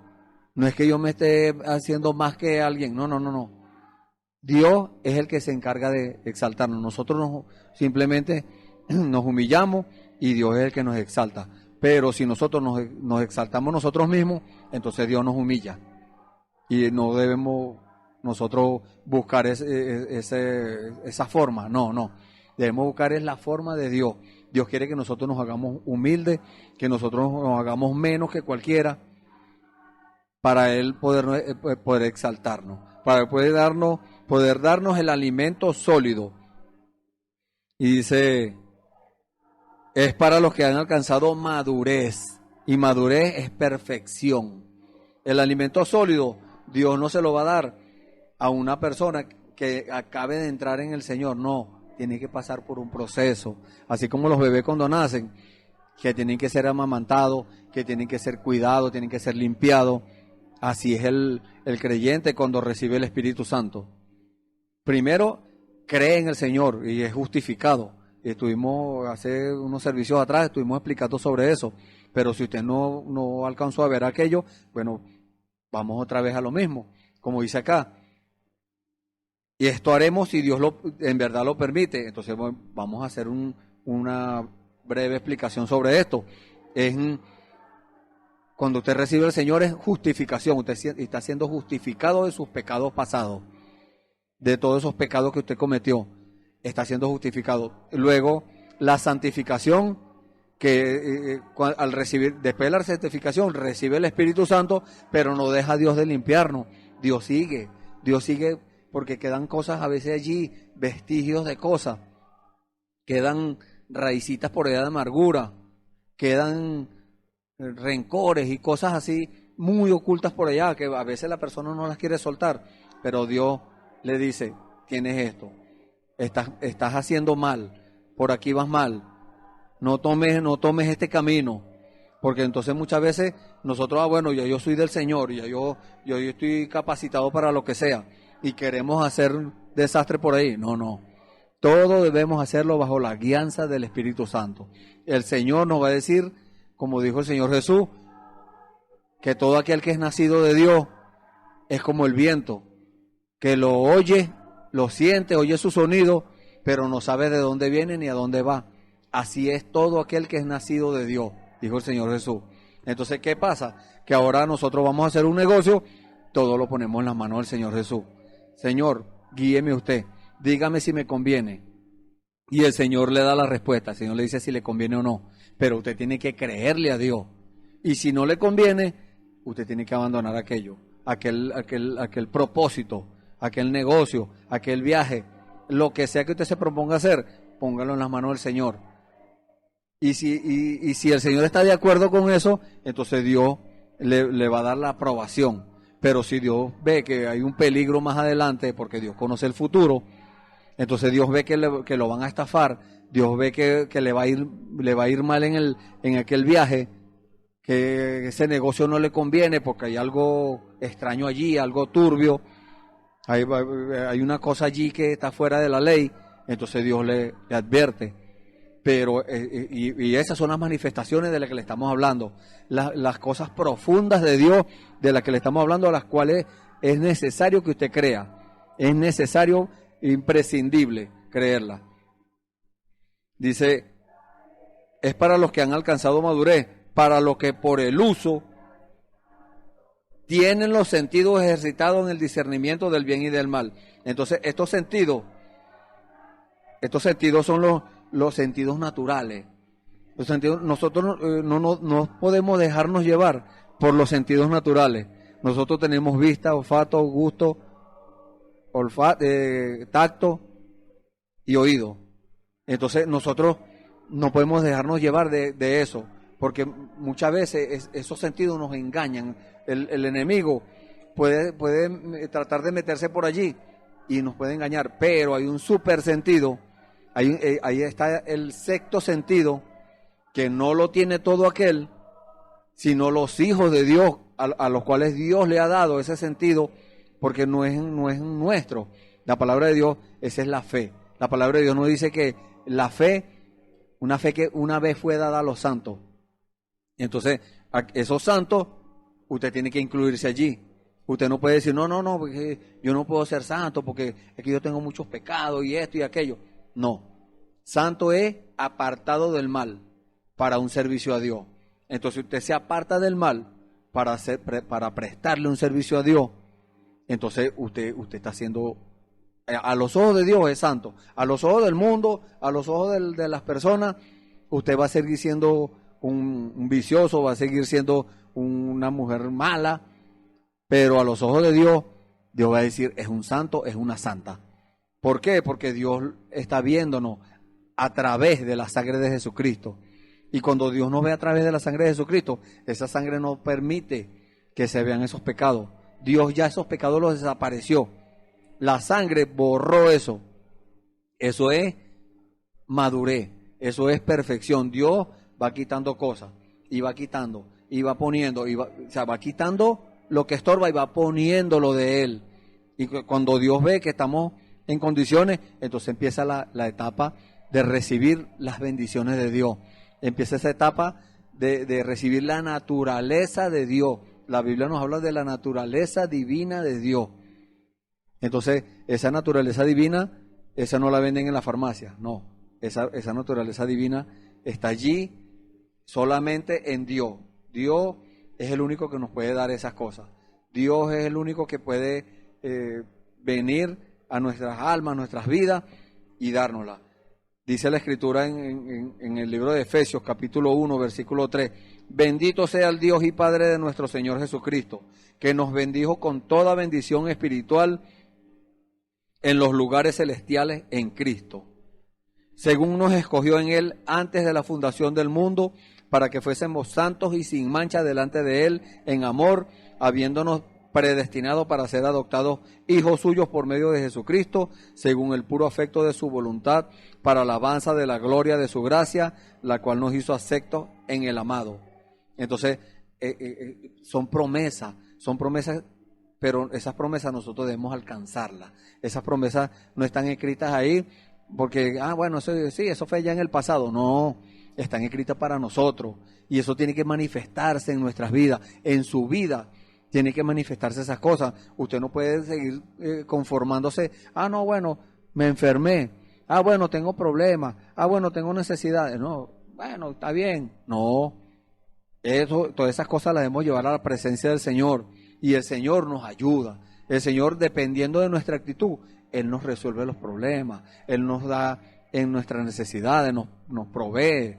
No es que yo me esté haciendo más que alguien, no. Dios es el que se encarga de exaltarnos. Nosotros simplemente nos humillamos y Dios es el que nos exalta. Pero si nosotros nos exaltamos nosotros mismos, entonces Dios nos humilla. Y no debemos nosotros buscar esa forma, no. Debemos buscar es la forma de Dios. Dios quiere que nosotros nos hagamos humildes, que nosotros nos hagamos menos que cualquiera, para Él poder exaltarnos, para poder darnos el alimento sólido. Y dice, es para los que han alcanzado madurez, y madurez es perfección. El alimento sólido, Dios no se lo va a dar a una persona que acabe de entrar en el Señor, no, tiene que pasar por un proceso, así como los bebés cuando nacen, que tienen que ser amamantados, que tienen que ser cuidados, tienen que ser limpiados. Así es el creyente cuando recibe el Espíritu Santo. Primero, cree en el Señor y es justificado. Estuvimos hace unos servicios atrás, estuvimos explicando sobre eso. Pero si usted no alcanzó a ver aquello, bueno, vamos otra vez a lo mismo. Como dice acá, y esto haremos si Dios en verdad lo permite. Entonces vamos a hacer una breve explicación sobre esto. Cuando usted recibe al Señor es justificación. Usted está siendo justificado de sus pecados pasados, de todos esos pecados que usted cometió. Está siendo justificado. Luego, la santificación, que al recibir, después de la santificación, recibe el Espíritu Santo, pero no deja a Dios de limpiarnos. Dios sigue porque quedan cosas a veces allí, vestigios de cosas, quedan raicitas por allá de amargura, quedan rencores y cosas así muy ocultas por allá, que a veces la persona no las quiere soltar, pero Dios le dice, tienes esto, estás haciendo mal, por aquí vas mal, no tomes este camino, porque entonces muchas veces nosotros, bueno, ya yo soy del Señor, ya yo estoy capacitado para lo que sea, y queremos hacer desastre por ahí. No, todo debemos hacerlo bajo la guianza del Espíritu Santo. El Señor nos va a decir, como dijo el Señor Jesús, que todo aquel que es nacido de Dios es como el viento, que lo oye, lo siente, oye su sonido, pero no sabe de dónde viene ni a dónde va. Así es todo aquel que es nacido de Dios, dijo el Señor Jesús. Entonces, ¿qué pasa? Que ahora nosotros vamos a hacer un negocio, todo lo ponemos en las manos del Señor Jesús. Señor, guíeme usted, dígame si me conviene. Y el Señor le da la respuesta, el Señor le dice si le conviene o no, pero usted tiene que creerle a Dios. Y si no le conviene, usted tiene que abandonar aquello, aquel propósito, aquel negocio, aquel viaje, lo que sea que usted se proponga hacer, póngalo en las manos del Señor. Y si el Señor está de acuerdo con eso, entonces Dios le va a dar la aprobación. Pero si Dios ve que hay un peligro más adelante, porque Dios conoce el futuro, entonces Dios ve que lo van a estafar, Dios ve que le va a ir mal en aquel viaje, que ese negocio no le conviene porque hay algo extraño allí, algo turbio, hay una cosa allí que está fuera de la ley, entonces Dios le advierte. Pero y esas son las manifestaciones de las que le estamos hablando, las cosas profundas de Dios de las que le estamos hablando, a las cuales es necesario que usted crea, es necesario, imprescindible creerla. Dice, es para los que han alcanzado madurez, para los que por el uso tienen los sentidos ejercitados en el discernimiento del bien y del mal. Entonces estos sentidos son los sentidos naturales. Los sentidos, nosotros no podemos dejarnos llevar por los sentidos naturales. Nosotros tenemos vista, olfato, gusto, tacto y oído. Entonces nosotros no podemos dejarnos llevar de eso, porque muchas veces esos sentidos nos engañan. El enemigo puede tratar de meterse por allí y nos puede engañar, pero hay un super sentido. Ahí está el sexto sentido, que no lo tiene todo aquel, sino los hijos de Dios, a los cuales Dios le ha dado ese sentido, porque no es nuestro. La palabra de Dios, esa es la fe. La palabra de Dios nos dice que la fe, una fe que una vez fue dada a los santos. Entonces, esos santos, usted tiene que incluirse allí. Usted no puede decir, no, porque yo no puedo ser santo, porque es que yo tengo muchos pecados y esto y aquello. No, santo es apartado del mal para un servicio a Dios. Entonces usted se aparta del mal para prestarle un servicio a Dios. Entonces usted está haciendo, a los ojos de Dios es santo, a los ojos del mundo, a los ojos de las personas, usted va a seguir siendo un vicioso, va a seguir siendo una mujer mala, pero a los ojos de Dios, Dios va a decir, es un santo, es una santa. ¿Por qué? Porque Dios está viéndonos a través de la sangre de Jesucristo. Y cuando Dios nos ve a través de la sangre de Jesucristo, esa sangre no permite que se vean esos pecados. Dios ya esos pecados los desapareció. La sangre borró eso. Eso es madurez. Eso es perfección. Dios va quitando cosas. Y va quitando. Y va poniendo. Va quitando lo que estorba y va poniéndolo de Él. Y cuando Dios ve que estamos en condiciones, entonces empieza la etapa de recibir las bendiciones de Dios. Empieza esa etapa de recibir la naturaleza de Dios. La Biblia nos habla de la naturaleza divina de Dios. Entonces, esa naturaleza divina, esa no la venden en la farmacia, no. Esa naturaleza divina está allí solamente en Dios. Dios es el único que nos puede dar esas cosas. Dios es el único que puede venir a nuestras almas, a nuestras vidas y dárnosla. Dice la Escritura en el libro de Efesios, capítulo 1, versículo 3, bendito sea el Dios y Padre de nuestro Señor Jesucristo, que nos bendijo con toda bendición espiritual en los lugares celestiales en Cristo, según nos escogió en Él antes de la fundación del mundo, para que fuésemos santos y sin mancha delante de Él en amor, habiéndonos predestinado para ser adoptados hijos suyos por medio de Jesucristo, según el puro afecto de su voluntad, para alabanza de la gloria de su gracia, la cual nos hizo aceptos en el amado. Entonces, son promesas, pero esas promesas nosotros debemos alcanzarlas. Esas promesas no están escritas ahí porque, bueno, eso fue ya en el pasado. No, están escritas para nosotros y eso tiene que manifestarse en nuestras vidas, en su vida. Tiene que manifestarse esas cosas. Usted no puede seguir conformándose. No, bueno, me enfermé. Bueno, tengo problemas. Bueno, tengo necesidades. No, bueno, está bien. No, todas esas cosas las debemos llevar a la presencia del Señor. Y el Señor nos ayuda. El Señor, dependiendo de nuestra actitud, Él nos resuelve los problemas. Él nos da en nuestras necesidades, nos provee.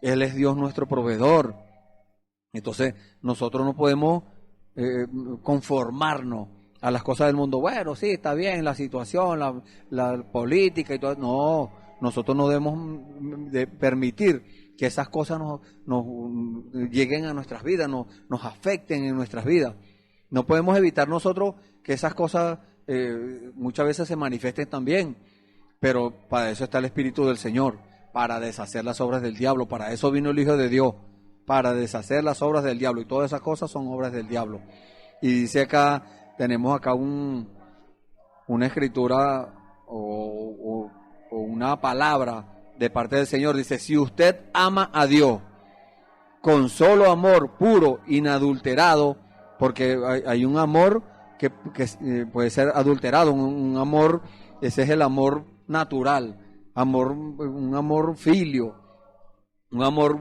Él es Dios nuestro proveedor. Entonces, nosotros no podemos conformarnos a las cosas del mundo. Bueno, sí, está bien la situación, la política y todo. No, nosotros no debemos permitir que esas cosas nos lleguen a nuestras vidas, nos afecten en nuestras vidas. No podemos evitar nosotros que esas cosas muchas veces se manifiesten también, pero para eso está el Espíritu del Señor, para deshacer las obras del diablo. Para eso vino el Hijo de Dios, para deshacer las obras del diablo, y todas esas cosas son obras del diablo. Y dice acá, tenemos acá una escritura o una palabra de parte del Señor. Dice: si usted ama a Dios con solo amor puro, inadulterado, porque hay un amor que puede ser adulterado, un amor, ese es el amor natural, un amor filio, un amor,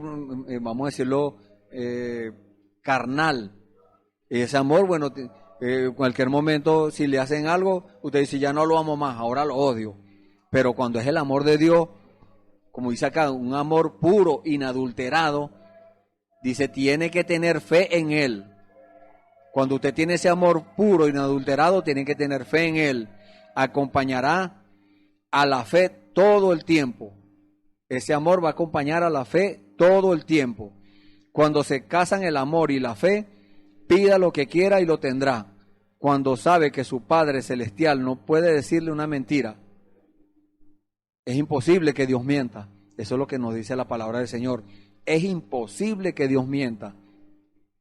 vamos a decirlo, carnal. Ese amor, bueno, en cualquier momento, si le hacen algo, usted dice, ya no lo amo más, ahora lo odio. Pero cuando es el amor de Dios, como dice acá, un amor puro, inadulterado, dice, tiene que tener fe en Él. Cuando usted tiene ese amor puro, inadulterado, tiene que tener fe en Él. Acompañará a la fe todo el tiempo. Ese amor va a acompañar a la fe todo el tiempo. Cuando se casan el amor y la fe, pida lo que quiera y lo tendrá. Cuando sabe que su Padre Celestial no puede decirle una mentira, es imposible que Dios mienta. Eso es lo que nos dice la palabra del Señor. Es imposible que Dios mienta.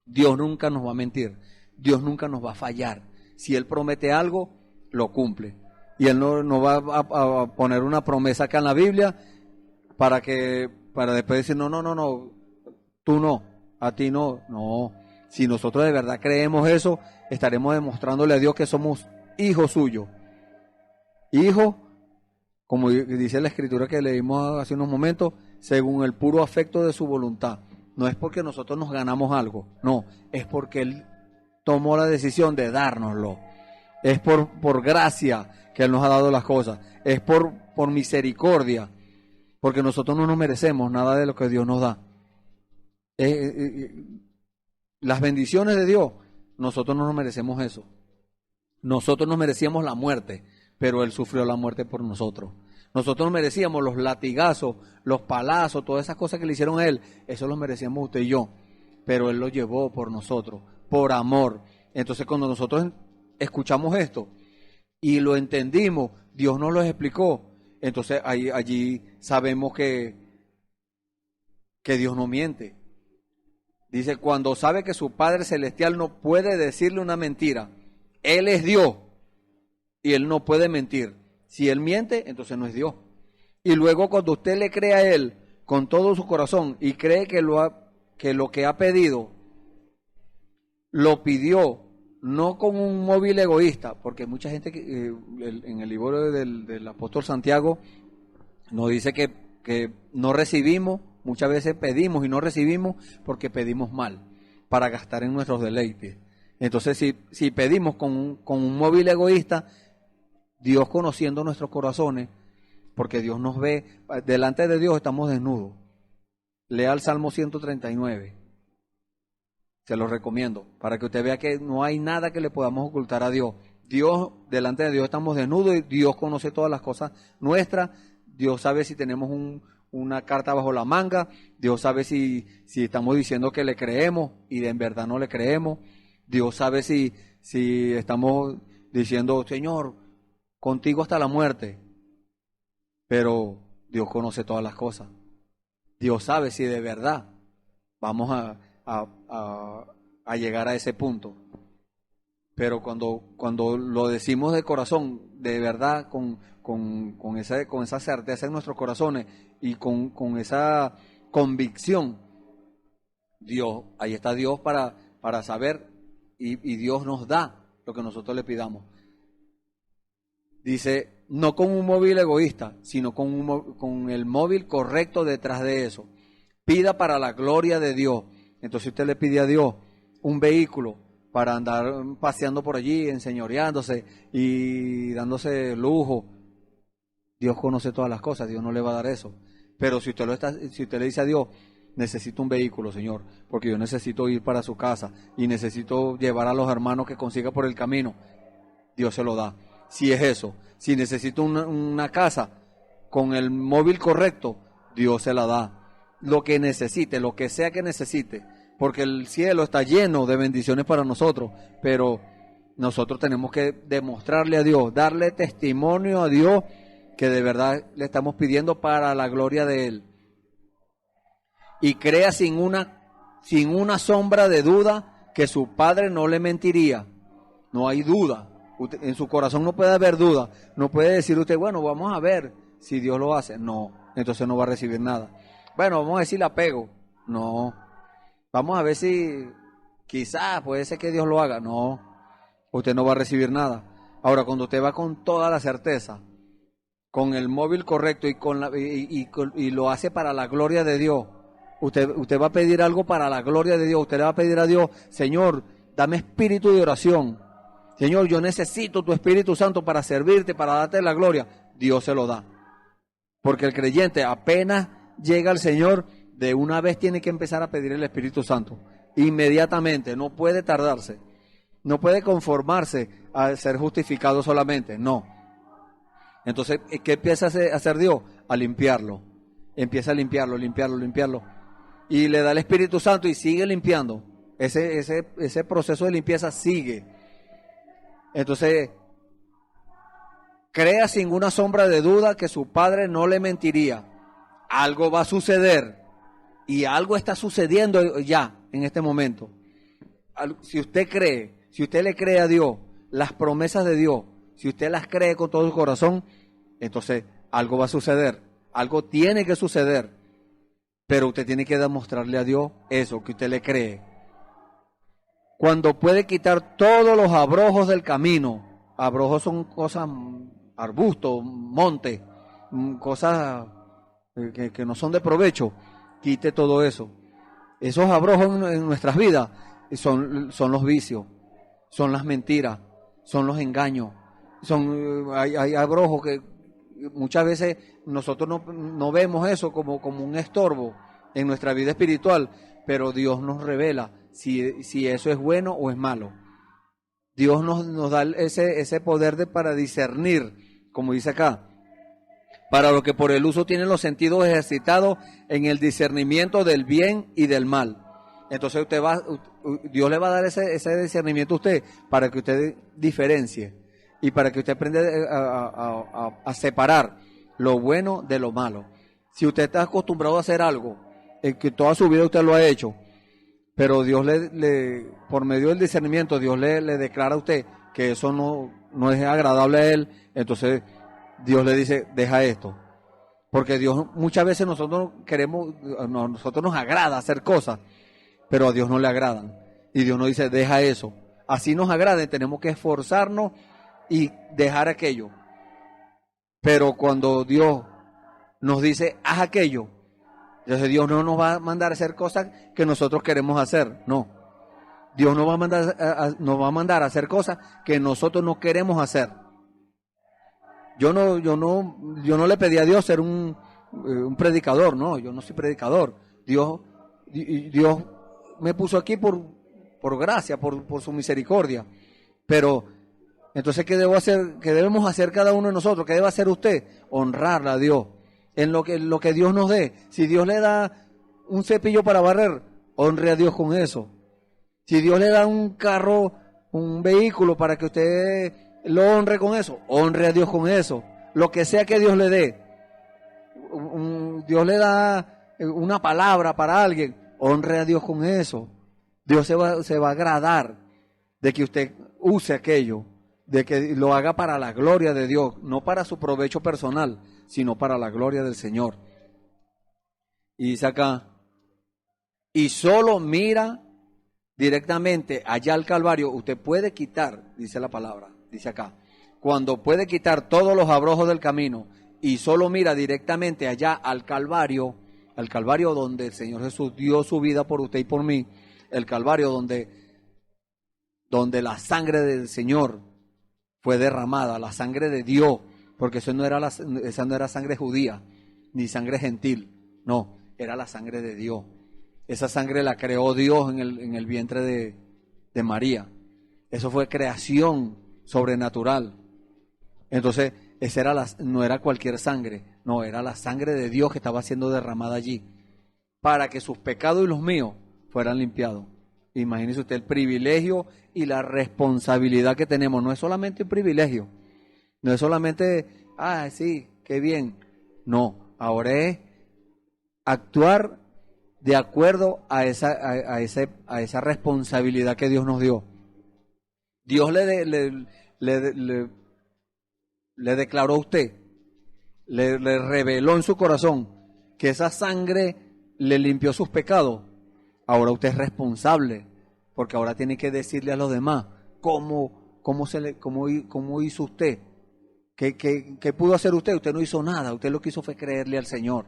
Dios nunca nos va a mentir. Dios nunca nos va a fallar. Si Él promete algo, lo cumple. Y Él no va a poner una promesa acá en la Biblia para después decir, no, tú no, a ti no. No, si nosotros de verdad creemos eso, estaremos demostrándole a Dios que somos hijos suyos. Hijos, como dice la escritura que leímos hace unos momentos, según el puro afecto de su voluntad. No es porque nosotros nos ganamos algo, no, es porque Él tomó la decisión de dárnoslo. Es por gracia que Él nos ha dado las cosas, es por misericordia, porque nosotros no nos merecemos nada de lo que Dios nos da. Las bendiciones de Dios, nosotros no nos merecemos eso. Nosotros nos merecíamos la muerte, pero Él sufrió la muerte por nosotros. Nosotros nos merecíamos los latigazos, los palazos, todas esas cosas que le hicieron a Él, eso los merecíamos usted y yo, pero Él lo llevó por nosotros, por amor. Entonces cuando nosotros escuchamos esto y lo entendimos, Dios nos lo explicó, entonces allí sabemos que Dios no miente. Dice, cuando sabe que su Padre Celestial no puede decirle una mentira, Él es Dios y Él no puede mentir. Si Él miente, entonces no es Dios. Y luego cuando usted le cree a Él con todo su corazón y cree que lo que ha pedido, lo pidió, no con un móvil egoísta, porque mucha gente en el libro del apóstol Santiago nos dice que no recibimos, muchas veces pedimos y no recibimos porque pedimos mal, para gastar en nuestros deleites. Entonces si pedimos con un móvil egoísta, Dios conociendo nuestros corazones, porque Dios nos ve, delante de Dios estamos desnudos. Lea el Salmo 139. Se lo recomiendo, para que usted vea que no hay nada que le podamos ocultar a Dios. Dios, delante de Dios estamos desnudos y Dios conoce todas las cosas nuestras. Dios sabe si tenemos una carta bajo la manga. Dios sabe si estamos diciendo que le creemos y en verdad no le creemos. Dios sabe si estamos diciendo, Señor, contigo hasta la muerte. Pero Dios conoce todas las cosas. Dios sabe si de verdad vamos a llegar a ese punto. Pero cuando lo decimos de corazón, de verdad, con esa certeza en nuestros corazones y con esa convicción, Dios, ahí está Dios para saber y Dios nos da lo que nosotros le pidamos. Dice, no con un móvil egoísta, sino con el móvil correcto detrás de eso. Pida para la gloria de Dios. Entonces usted le pide a Dios un vehículo para andar paseando por allí, enseñoreándose y dándose lujo. Dios conoce todas las cosas, Dios no le va a dar eso. Pero si usted le dice a Dios, necesito un vehículo, Señor, porque yo necesito ir para su casa y necesito llevar a los hermanos que consiga por el camino, Dios se lo da. Si es eso, si necesito una casa con el móvil correcto, Dios se la da. Lo que necesite, lo que sea que necesite, porque el cielo está lleno de bendiciones para nosotros, pero nosotros tenemos que demostrarle a Dios, darle testimonio a Dios que de verdad le estamos pidiendo para la gloria de Él. Y crea sin una sombra de duda que su Padre no le mentiría. No hay duda. En su corazón no puede haber duda. No puede decir usted, bueno, vamos a ver si Dios lo hace. No, entonces no va a recibir nada. Bueno, vamos a decir apego. No. Vamos a ver si quizás puede ser que Dios lo haga. No, usted no va a recibir nada. Ahora, cuando usted va con toda la certeza, con el móvil correcto y lo hace para la gloria de Dios, usted va a pedir algo para la gloria de Dios. Usted le va a pedir a Dios, Señor, dame espíritu de oración. Señor, yo necesito tu Espíritu Santo para servirte, para darte la gloria. Dios se lo da. Porque el creyente apenas llega al Señor, de una vez tiene que empezar a pedir el Espíritu Santo. Inmediatamente, no puede tardarse. No puede conformarse a ser justificado solamente, no. Entonces, ¿qué empieza a hacer Dios? A limpiarlo. Empieza a limpiarlo. Y le da el Espíritu Santo y sigue limpiando. Ese proceso de limpieza sigue. Entonces, crea sin una sombra de duda que su Padre no le mentiría. Algo va a suceder y algo está sucediendo ya en este momento. Si usted le cree a Dios, las promesas de Dios, si usted las cree con todo su corazón, entonces algo va a suceder, algo tiene que suceder, pero usted tiene que demostrarle a Dios eso que usted le cree. Cuando puede quitar todos los abrojos del camino. Abrojos son cosas, arbustos, montes, cosas que no son de provecho. Quite todo eso. Esos abrojos en nuestras vidas son los vicios, son las mentiras, son los engaños. Hay abrojos que muchas veces nosotros no vemos eso como un estorbo en nuestra vida espiritual, pero Dios nos revela si eso es bueno o es malo. Dios nos da ese poder para discernir, como dice acá, para lo que por el uso tienen los sentidos ejercitados en el discernimiento del bien y del mal. Entonces Dios le va a dar ese discernimiento a usted para que usted diferencie y para que usted aprenda a separar lo bueno de lo malo. Si usted está acostumbrado a hacer algo, que toda su vida usted lo ha hecho, pero Dios por medio del discernimiento, Dios le declara a usted que eso no es agradable a Él, entonces Dios le dice, deja esto. Porque Dios, muchas veces nosotros nos agrada hacer cosas, pero a Dios no le agradan. Y Dios nos dice, deja eso. Así nos agrade, tenemos que esforzarnos y dejar aquello. Pero cuando Dios nos dice, haz aquello, entonces Dios no nos va a mandar a hacer cosas que nosotros queremos hacer, no. Dios nos va a mandar a hacer cosas que nosotros no queremos hacer. Yo no le pedí a Dios ser un predicador, no, yo no soy predicador. Dios me puso aquí por gracia, por su misericordia. Pero Entonces, ¿qué debo hacer? ¿Qué debemos hacer cada uno de nosotros? ¿Qué debe hacer usted? Honrar a Dios en lo que Dios nos dé. Si Dios le da un cepillo para barrer, honre a Dios con eso. Si Dios le da un carro, un vehículo para que usted lo honre con eso, honre a Dios con eso. Lo que sea que Dios le dé. Dios le da una palabra para alguien, honre a Dios con eso. Dios se va a agradar de que usted use aquello, de que lo haga para la gloria de Dios, no para su provecho personal, sino para la gloria del Señor. Y dice acá, y solo mira directamente allá al Calvario. Usted puede quitar, dice la palabra, dice acá, cuando puede quitar todos los abrojos del camino y solo mira directamente allá al Calvario donde el Señor Jesús dio su vida por usted y por mí, el Calvario donde la sangre del Señor fue derramada, la sangre de Dios, porque esa no era sangre judía, ni sangre gentil, no, era la sangre de Dios. Esa sangre la creó Dios en el vientre de María. Eso fue creación sobrenatural. Entonces, no era cualquier sangre, no, era la sangre de Dios que estaba siendo derramada allí, para que sus pecados y los míos fueran limpiados. Imagínese usted el privilegio y la responsabilidad que tenemos. No es solamente un privilegio, no es solamente, sí, qué bien. No, ahora es actuar de acuerdo a esa responsabilidad que Dios nos dio. Dios le declaró a usted, le reveló en su corazón que esa sangre le limpió sus pecados. Ahora usted es responsable, porque ahora tiene que decirle a los demás cómo hizo usted, qué pudo hacer usted. Usted no hizo nada, usted lo que hizo fue creerle al Señor.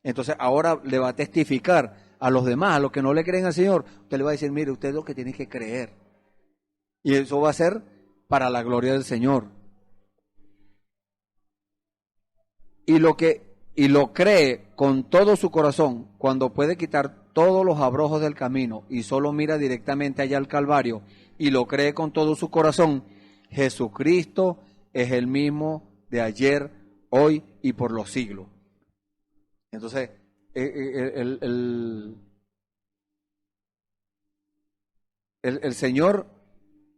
Entonces ahora le va a testificar a los demás, a los que no le creen al Señor, usted le va a decir, mire, usted es lo que tiene que creer. Y eso va a ser para la gloria del Señor. Y lo cree con todo su corazón, cuando puede quitar todos los abrojos del camino y solo mira directamente allá al Calvario y lo cree con todo su corazón, Jesucristo es el mismo de ayer, hoy y por los siglos. Entonces, el Señor,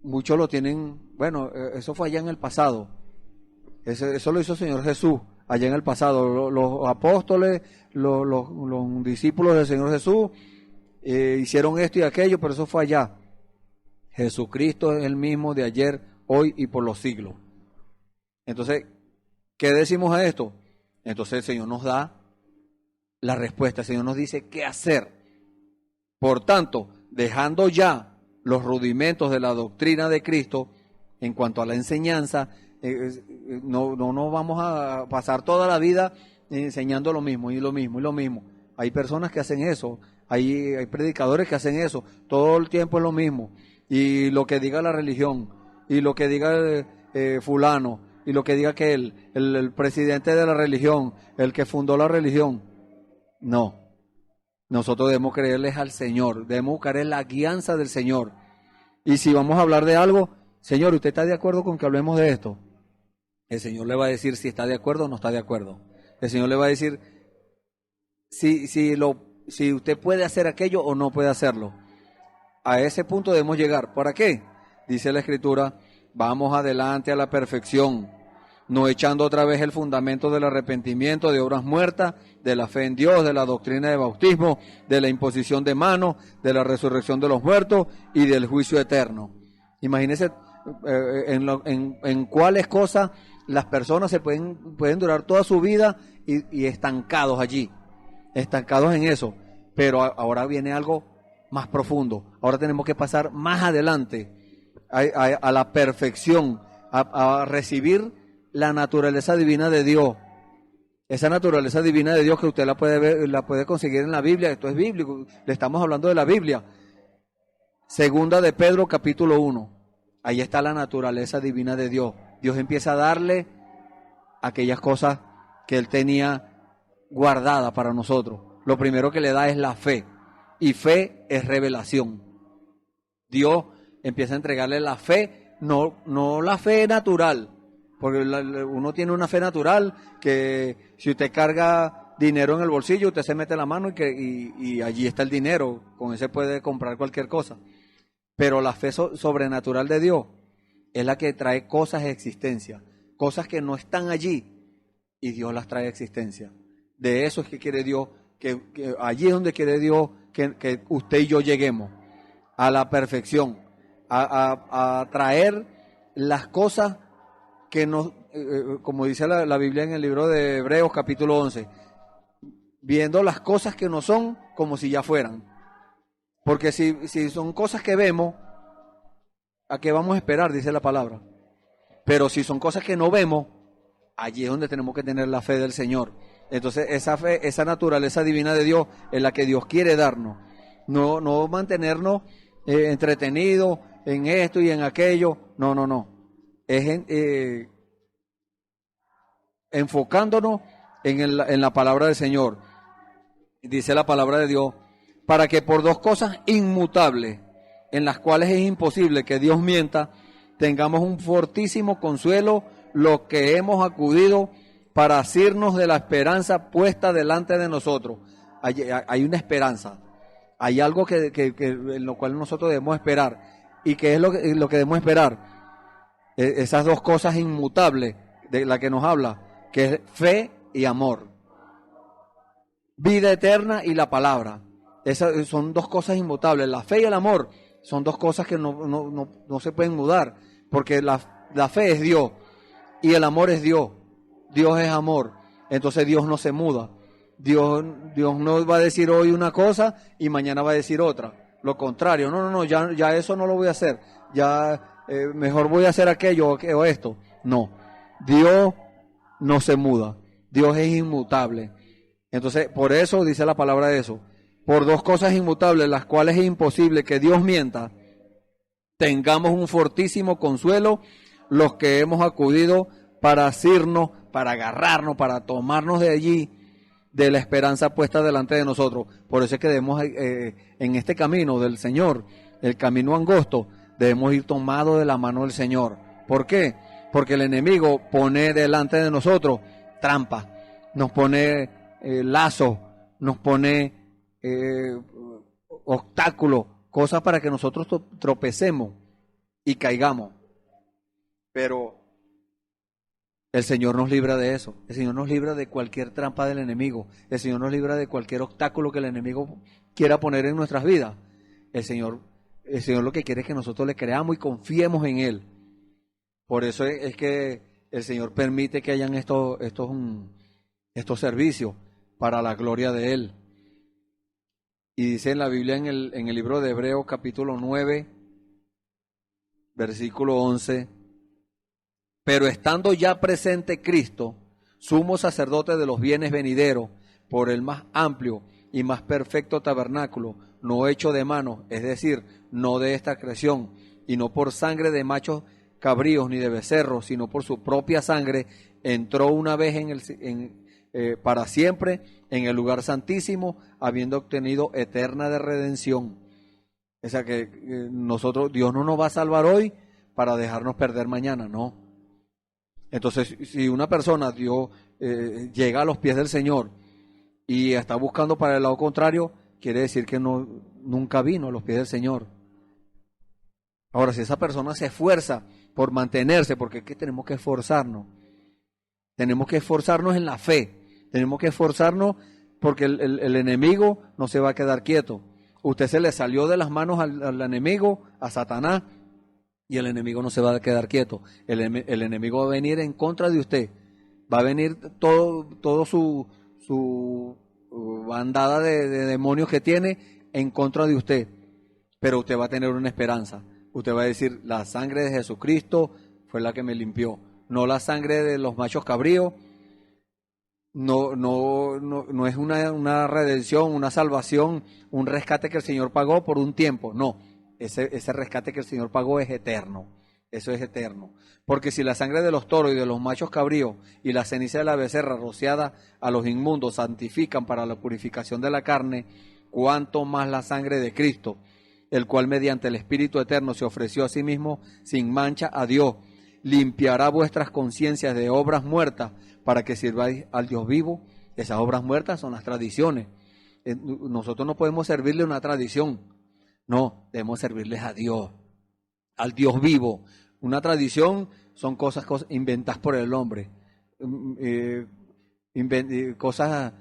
muchos lo tienen, bueno, eso fue allá en el pasado, eso lo hizo el Señor Jesús allá en el pasado. Los apóstoles, los discípulos del Señor Jesús hicieron esto y aquello, pero eso fue allá. Jesucristo es el mismo de ayer, hoy y por los siglos. Entonces, ¿qué decimos a esto? Entonces el Señor nos da la respuesta, el Señor nos dice qué hacer. Por tanto, dejando ya los rudimentos de la doctrina de Cristo en cuanto a la enseñanza, no nos vamos a pasar toda la vida enseñando lo mismo y lo mismo y lo mismo. Hay personas que hacen eso, hay predicadores que hacen eso, todo el tiempo es lo mismo. Y lo que diga la religión, y lo que diga fulano, y lo que diga que el presidente de la religión, el que fundó la religión. No, nosotros debemos creerles al Señor, debemos buscar la guianza del Señor. Y si vamos a hablar de algo, Señor, ¿usted está de acuerdo con que hablemos de esto? El Señor le va a decir si está de acuerdo o no está de acuerdo. El Señor le va a decir si usted puede hacer aquello o no puede hacerlo. A ese punto debemos llegar. ¿Para qué? Dice la Escritura, vamos adelante a la perfección, no echando otra vez el fundamento del arrepentimiento, de obras muertas, de la fe en Dios, de la doctrina de bautismo, de la imposición de manos, de la resurrección de los muertos y del juicio eterno. Imagínense en cuáles cosas las personas se pueden durar toda su vida y estancados allí, estancados en eso. Pero ahora viene algo más profundo. Ahora tenemos que pasar más adelante a la perfección, a recibir la naturaleza divina de Dios. Esa naturaleza divina de Dios que usted la puede ver, la puede conseguir en la Biblia. Esto es bíblico, le estamos hablando de la Biblia. Segunda de Pedro, capítulo 1. Ahí está la naturaleza divina de Dios. Dios empieza a darle aquellas cosas que Él tenía guardadas para nosotros. Lo primero que le da es la fe. Y fe es revelación. Dios empieza a entregarle la fe no la fe natural, porque uno tiene una fe natural que si usted carga dinero en el bolsillo, usted se mete la mano y allí está el dinero, con ese puede comprar cualquier cosa. Pero la fe sobrenatural de Dios es la que trae cosas a existencia, cosas que no están allí y Dios las trae a existencia. De eso es que quiere Dios, que allí es donde quiere Dios que usted y yo lleguemos a la perfección, a traer las cosas que nos, como dice la Biblia en el libro de Hebreos capítulo 11, viendo las cosas que no son como si ya fueran. Porque si son cosas que vemos, ¿a qué vamos a esperar? Dice la palabra. Pero si son cosas que no vemos, allí es donde tenemos que tener la fe del Señor. Entonces esa fe, esa naturaleza divina de Dios es la que Dios quiere darnos. No mantenernos entretenidos en esto y en aquello. No. Es enfocándonos en la palabra del Señor. Dice la palabra de Dios, para que por dos cosas inmutables, en las cuales es imposible que Dios mienta, tengamos un fortísimo consuelo los que hemos acudido para asirnos de la esperanza puesta delante de nosotros. Hay una esperanza, hay algo que en lo cual nosotros debemos esperar. ¿Y qué es lo que debemos esperar? Esas dos cosas inmutables de la que nos habla, que es fe y amor. Vida eterna y la palabra. Esas son dos cosas inmutables. La fe y el amor son dos cosas que no se pueden mudar, porque la fe es Dios y el amor es Dios. Dios es amor. Entonces Dios no se muda. Dios no va a decir hoy una cosa y mañana va a decir otra. Lo contrario, no, ya eso no lo voy a hacer. Ya mejor voy a hacer aquello o esto. No, Dios no se muda. Dios es inmutable. Entonces, por eso dice la palabra de eso. Por dos cosas inmutables, las cuales es imposible que Dios mienta, tengamos un fortísimo consuelo los que hemos acudido para asirnos, para agarrarnos, para tomarnos de allí, de la esperanza puesta delante de nosotros. Por eso es que debemos, en este camino del Señor, el camino angosto, debemos ir tomados de la mano del Señor. ¿Por qué? Porque el enemigo pone delante de nosotros trampas, nos pone lazos, nos pone obstáculos, cosas para que nosotros tropecemos y caigamos. Pero el Señor nos libra de eso. El Señor nos libra de cualquier trampa del enemigo. El Señor nos libra de cualquier obstáculo que el enemigo quiera poner en nuestras vidas. El Señor lo que quiere es que nosotros le creamos y confiemos en Él. Por eso es que el Señor permite que hayan estos servicios para la gloria de Él. Y dice en la Biblia, en el libro de Hebreos capítulo 9, versículo 11, pero estando ya presente Cristo, sumo sacerdote de los bienes venideros, por el más amplio y más perfecto tabernáculo, no hecho de mano, es decir, no de esta creación, y no por sangre de machos cabríos ni de becerros, sino por su propia sangre, entró una vez para siempre en el lugar santísimo, habiendo obtenido eterna de redención. O sea que Dios no nos va a salvar hoy para dejarnos perder mañana, no. Entonces, si una persona llega a los pies del Señor y está buscando para el lado contrario, quiere decir que nunca vino a los pies del Señor. Ahora, si esa persona se esfuerza por mantenerse, porque es que tenemos que esforzarnos en la fe, tenemos que esforzarnos porque el enemigo no se va a quedar quieto. Usted se le salió de las manos al enemigo, a Satanás, y el enemigo no se va a quedar quieto. El enemigo va a venir en contra de usted. Va a venir todo su bandada de demonios que tiene en contra de usted. Pero usted va a tener una esperanza. Usted va a decir, la sangre de Jesucristo fue la que me limpió. No la sangre de los machos cabríos. No es una redención, una salvación, un rescate que el Señor pagó por un tiempo. No. Ese rescate que el Señor pagó es eterno. Eso es eterno. Porque si la sangre de los toros y de los machos cabríos y la ceniza de la becerra rociada a los inmundos santifican para la purificación de la carne, cuánto más la sangre de Cristo, el cual mediante el Espíritu Eterno se ofreció a sí mismo sin mancha a Dios, limpiará vuestras conciencias de obras muertas para que sirváis al Dios vivo. Esas obras muertas son las tradiciones. Nosotros no podemos servirle a una tradición, no, debemos servirles a Dios, al Dios vivo. Una tradición son cosas inventadas por el hombre, cosas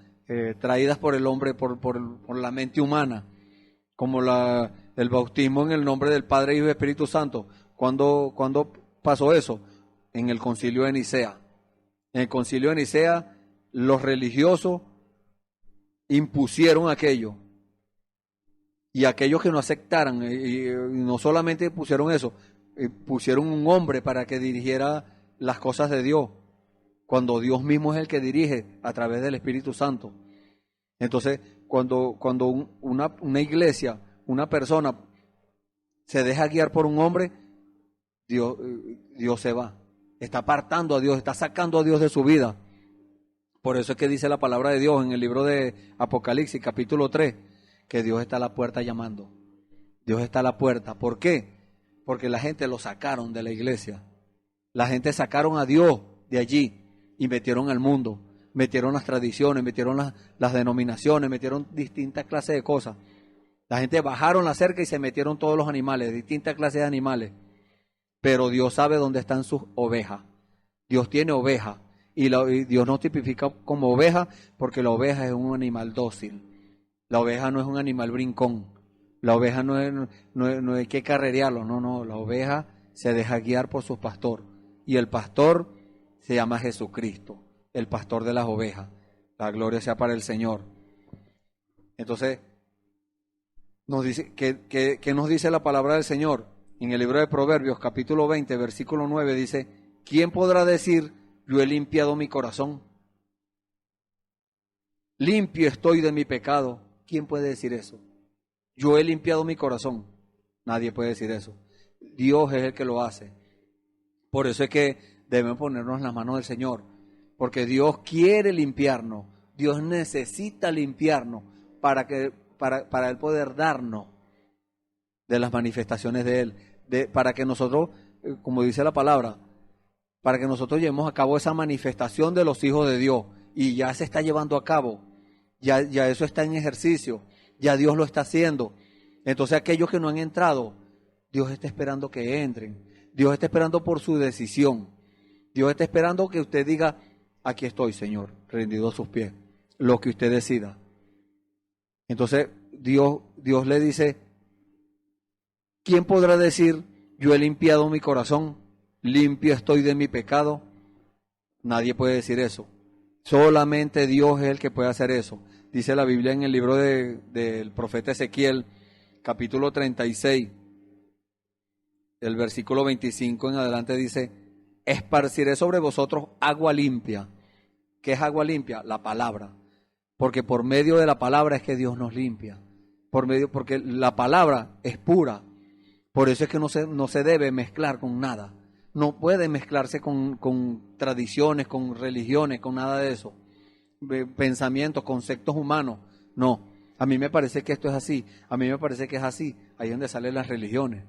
traídas por el hombre, por la mente humana, como el bautismo en el nombre del Padre, Hijo y Espíritu Santo. ¿Cuándo pasó eso? En el Concilio de Nicea. En el Concilio de Nicea, los religiosos impusieron aquello. Y aquellos que no aceptaran, y no solamente pusieron eso, pusieron un hombre para que dirigiera las cosas de Dios, cuando Dios mismo es el que dirige a través del Espíritu Santo. Entonces, cuando una iglesia, una persona se deja guiar por un hombre, Dios se va. Está apartando a Dios, está sacando a Dios de su vida. Por eso es que dice la palabra de Dios en el libro de Apocalipsis, capítulo 3, que Dios está a la puerta llamando. Dios está a la puerta. ¿Por qué? Porque la gente lo sacaron de la iglesia. La gente sacaron a Dios de allí y metieron al mundo. Metieron las tradiciones, metieron las denominaciones, metieron distintas clases de cosas. La gente bajaron la cerca y se metieron todos los animales, distintas clases de animales. Pero Dios sabe dónde están sus ovejas. Dios tiene ovejas. Y Dios nos tipifica como oveja porque la oveja es un animal dócil. La oveja no es un animal brincón. La oveja no hay que carrerearlo. No. La oveja se deja guiar por su pastor. Y el pastor se llama Jesucristo, el pastor de las ovejas. La gloria sea para el Señor. Entonces, nos dice, ¿qué nos dice la palabra del Señor? En el libro de Proverbios, capítulo 20, versículo 9, dice: ¿quién podrá decir, yo he limpiado mi corazón? Limpio estoy de mi pecado. ¿Quién puede decir eso? Yo he limpiado mi corazón. Nadie puede decir eso. Dios es el que lo hace. Por eso es que debemos ponernos en las manos del Señor. Porque Dios quiere limpiarnos. Dios necesita limpiarnos para Él poder darnos de las manifestaciones de Él. Para que nosotros, como dice la palabra, para que nosotros llevemos a cabo esa manifestación de los hijos de Dios. Y ya se está llevando a cabo. Ya eso está en ejercicio. Ya Dios lo está haciendo. Entonces aquellos que no han entrado, Dios está esperando que entren. Dios está esperando por su decisión. Dios está esperando que usted diga: aquí estoy, Señor, rendido a sus pies. Lo que usted decida. Entonces Dios le dice: ¿quién podrá decir, yo he limpiado mi corazón, limpio estoy de mi pecado? Nadie puede decir eso. Solamente Dios es el que puede hacer eso. Dice la Biblia en el libro del profeta Ezequiel, capítulo 36, el versículo 25 en adelante dice: esparciré sobre vosotros agua limpia. ¿Qué es agua limpia? La palabra. Porque por medio de la palabra es que Dios nos limpia. Porque la palabra es pura. Por eso es que no se debe mezclar con nada. No puede mezclarse con tradiciones, con religiones, con nada de eso. Pensamientos, conceptos humanos. No, a mí me parece que esto es así. A mí me parece que es así. Ahí es donde salen las religiones.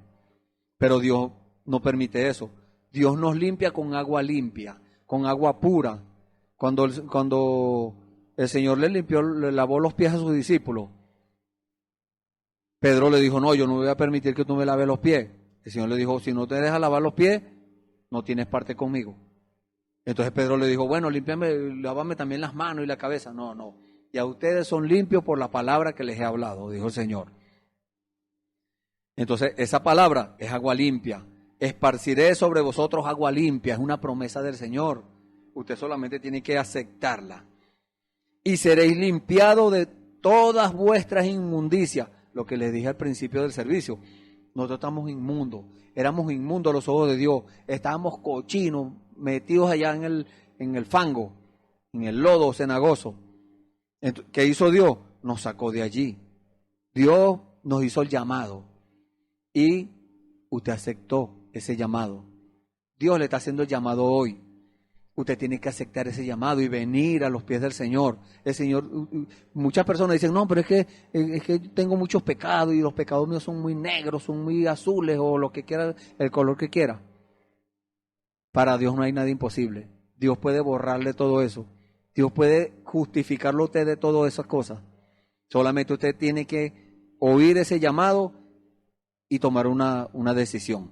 Pero Dios no permite eso. Dios nos limpia con agua limpia, con agua pura. Cuando el Señor le lavó los pies a sus discípulos, Pedro le dijo: no, yo no voy a permitir que tú me laves los pies. El Señor le dijo: si no te dejas lavar los pies, no tienes parte conmigo. Entonces Pedro le dijo: bueno, lávame también las manos y la cabeza. No. Ya ustedes son limpios por la palabra que les he hablado, dijo el Señor. Entonces esa palabra es agua limpia. Esparciré sobre vosotros agua limpia. Es una promesa del Señor. Usted solamente tiene que aceptarla. Y seréis limpiados de todas vuestras inmundicias. Lo que les dije al principio del servicio. Nosotros estamos inmundos. Éramos inmundos a los ojos de Dios. Estábamos cochinos, metidos allá en el fango, en el lodo cenagoso. ¿Qué hizo Dios? Nos sacó de allí. Dios nos hizo el llamado. Y usted aceptó ese llamado. Dios le está haciendo el llamado hoy. Usted tiene que aceptar ese llamado y venir a los pies del Señor. El Señor, muchas personas dicen, no, pero es que tengo muchos pecados y los pecados míos son muy negros, son muy azules o lo que quiera, el color que quiera. Para Dios no hay nada imposible. Dios puede borrarle todo eso. Dios puede justificarlo a usted de todas esas cosas. Solamente usted tiene que oír ese llamado y tomar una decisión.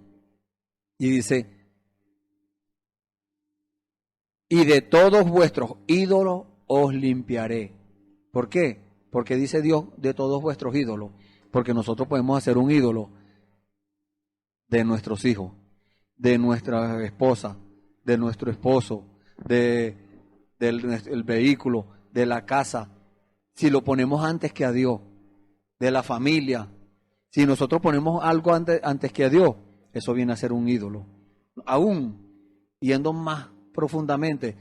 Y dice, y de todos vuestros ídolos os limpiaré. ¿Por qué? Porque dice Dios de todos vuestros ídolos. Porque nosotros podemos hacer un ídolo de nuestros hijos, de nuestra esposa, de nuestro esposo, del vehículo, de la casa. Si lo ponemos antes que a Dios, de la familia. Si nosotros ponemos algo antes que a Dios, eso viene a ser un ídolo. Aún yendo más profundamente,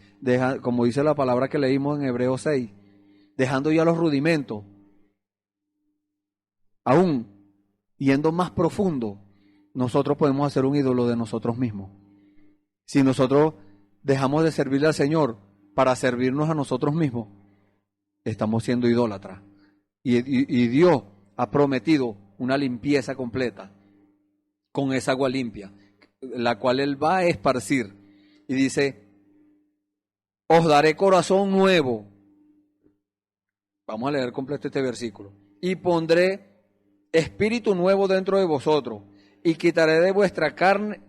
como dice la palabra que leímos en Hebreos 6, dejando ya los rudimentos, aún yendo más profundo, nosotros podemos hacer un ídolo de nosotros mismos. Si nosotros dejamos de servirle al Señor para servirnos a nosotros mismos, estamos siendo idólatras. Y Dios ha prometido una limpieza completa con esa agua limpia, la cual Él va a esparcir. Y dice, os daré corazón nuevo. Vamos a leer completo este versículo. Y pondré espíritu nuevo dentro de vosotros, y quitaré de vuestra carne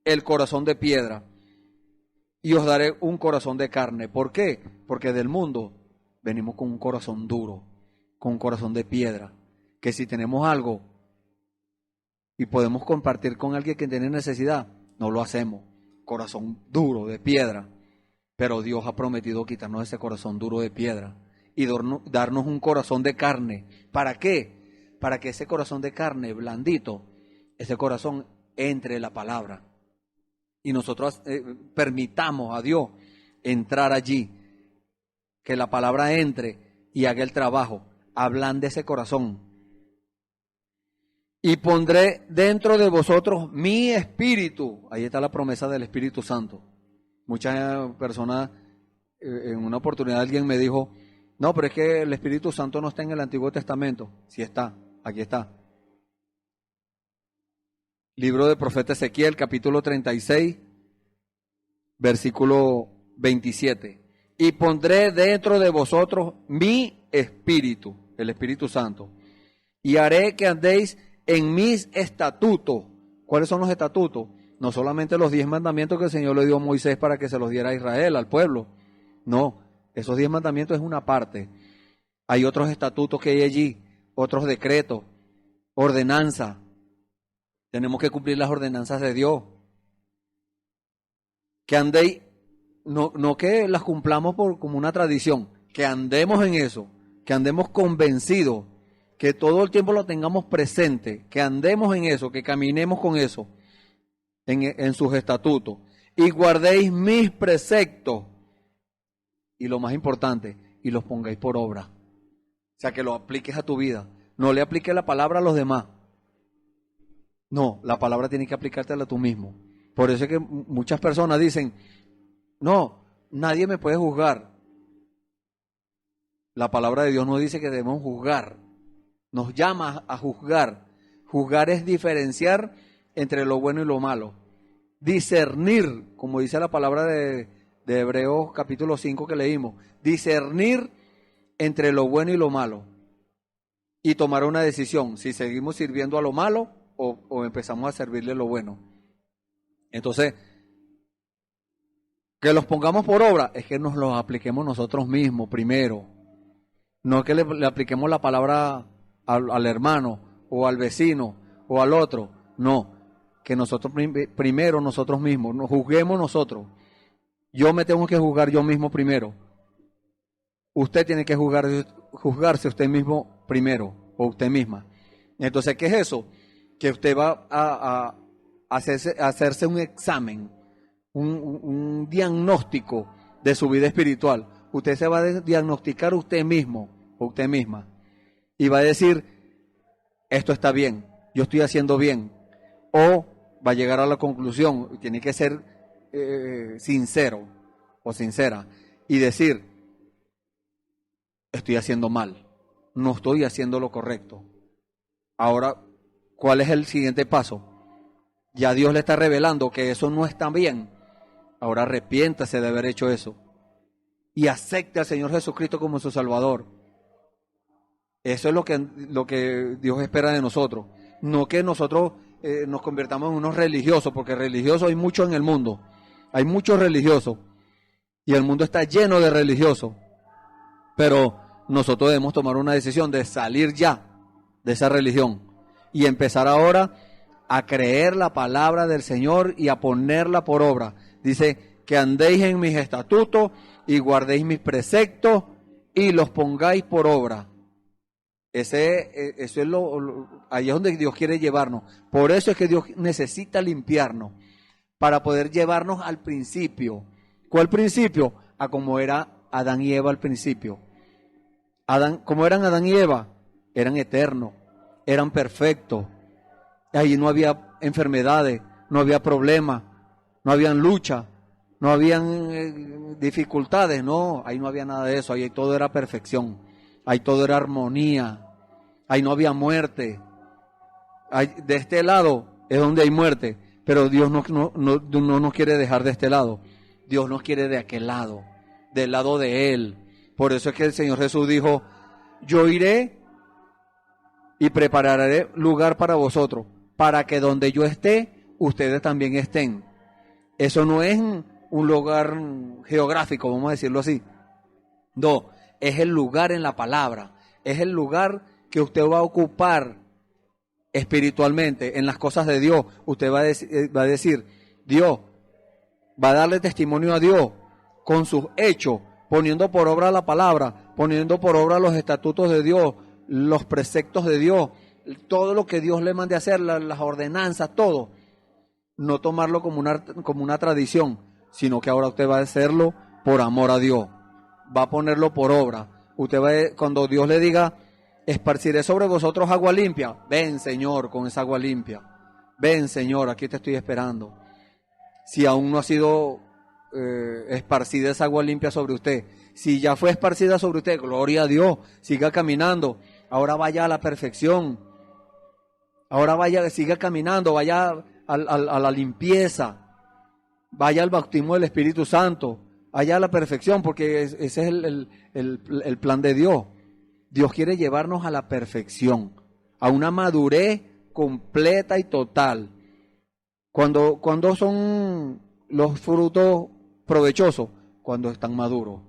el corazón de piedra, y os daré un corazón de carne. ¿Por qué? Porque del mundo venimos con un corazón duro, con un corazón de piedra, que si tenemos algo y podemos compartir con alguien que tiene necesidad, no lo hacemos. Corazón duro de piedra. Pero Dios ha prometido quitarnos ese corazón duro de piedra y darnos un corazón de carne. ¿Para qué? Para que ese corazón de carne blandito, ese corazón entre la palabra. Y nosotros permitamos a Dios entrar allí. Que la palabra entre y haga el trabajo. Ablande ese corazón. Y pondré dentro de vosotros mi espíritu. Ahí está la promesa del Espíritu Santo. Muchas personas, en una oportunidad alguien me dijo, no, pero es que el Espíritu Santo no está en el Antiguo Testamento. Sí está, aquí está. Libro del profeta Ezequiel, capítulo 36, versículo 27. Y pondré dentro de vosotros mi espíritu, el Espíritu Santo, y haré que andéis en mis estatutos. ¿Cuáles son los estatutos? No solamente los 10 mandamientos que el Señor le dio a Moisés para que se los diera a Israel, al pueblo. No, esos 10 mandamientos es una parte. Hay otros estatutos que hay allí, otros decretos, ordenanzas. Tenemos que cumplir las ordenanzas de Dios. Que andéis, no que las cumplamos como una tradición, que andemos en eso, que andemos convencidos, que todo el tiempo lo tengamos presente, que andemos en eso, que caminemos con eso, en sus estatutos, y guardéis mis preceptos, y lo más importante, y los pongáis por obra. O sea, que lo apliques a tu vida. No le apliques la palabra a los demás. No, la palabra tiene que aplicártela a tú mismo. Por eso es que muchas personas dicen, no, nadie me puede juzgar. La palabra de Dios no dice que debemos juzgar. Nos llama a juzgar. Juzgar es diferenciar entre lo bueno y lo malo. Discernir, como dice la palabra de Hebreos capítulo 5 que leímos. Discernir entre lo bueno y lo malo. Y tomar una decisión, si seguimos sirviendo a lo malo o empezamos a servirle lo bueno. Entonces, que los pongamos por obra es que nos los apliquemos nosotros mismos primero. No es que le apliquemos la palabra al hermano o al vecino o al otro. No, que nosotros primero nosotros mismos, nos juzguemos nosotros. Yo me tengo que juzgar yo mismo primero. Usted tiene que juzgarse usted mismo primero o usted misma. Entonces, ¿qué es eso? Que usted va a hacerse un examen, un diagnóstico de su vida espiritual. Usted se va a diagnosticar usted mismo o usted misma y va a decir, esto está bien, yo estoy haciendo bien, o va a llegar a la conclusión, tiene que ser sincero o sincera y decir, estoy haciendo mal, no estoy haciendo lo correcto. Ahora, ¿cuál es el siguiente paso? Ya Dios le está revelando que eso no está bien. Ahora arrepiéntase de haber hecho eso y acepte al Señor Jesucristo como su Salvador. Eso es lo que Dios espera de nosotros. No que nosotros nos convirtamos en unos religiosos, porque religiosos hay muchos en el mundo. Hay muchos religiosos y el mundo está lleno de religiosos. Pero nosotros debemos tomar una decisión de salir ya de esa religión y empezar ahora a creer la palabra del Señor y a ponerla por obra. Dice que andéis en mis estatutos y guardéis mis preceptos y los pongáis por obra. Eso es ahí es donde Dios quiere llevarnos. Por eso es que Dios necesita limpiarnos, para poder llevarnos al principio. ¿Cuál principio? A como era Adán y Eva al principio. Como eran Adán y Eva, eran eternos, eran perfectos. Ahí no había enfermedades, no había problemas, no habían lucha, no habían dificultades, no, ahí no había nada de eso, ahí todo era perfección, ahí todo era armonía. Ahí no había muerte. De este lado es donde hay muerte, pero Dios no nos quiere dejar de este lado. Dios nos quiere de aquel lado, del lado de Él. Por eso es que el Señor Jesús dijo, yo iré y prepararé lugar para vosotros, para que donde yo esté, ustedes también estén. Eso no es un lugar geográfico, vamos a decirlo así. No, es el lugar en la palabra, es el lugar que usted va a ocupar espiritualmente en las cosas de Dios. Usted va a decir, Dios, va a darle testimonio a Dios con sus hechos, poniendo por obra la palabra, poniendo por obra los estatutos de Dios, los preceptos de Dios, todo lo que Dios le mande a hacer, las ordenanzas, todo. No tomarlo como una tradición, sino que ahora usted va a hacerlo por amor a Dios. Va a ponerlo por obra. Cuando Dios le diga, esparciré sobre vosotros agua limpia. Ven, Señor, con esa agua limpia. Ven, Señor, aquí te estoy esperando. Si aún no ha sido esparcida esa agua limpia sobre usted, si ya fue esparcida sobre usted, gloria a Dios, siga caminando. Ahora vaya a la perfección. Ahora siga caminando, vaya a la limpieza. Vaya al bautismo del Espíritu Santo. Vaya a la perfección, porque ese es el plan de Dios. Dios quiere llevarnos a la perfección, a una madurez completa y total. Cuando son los frutos provechosos, cuando están maduros,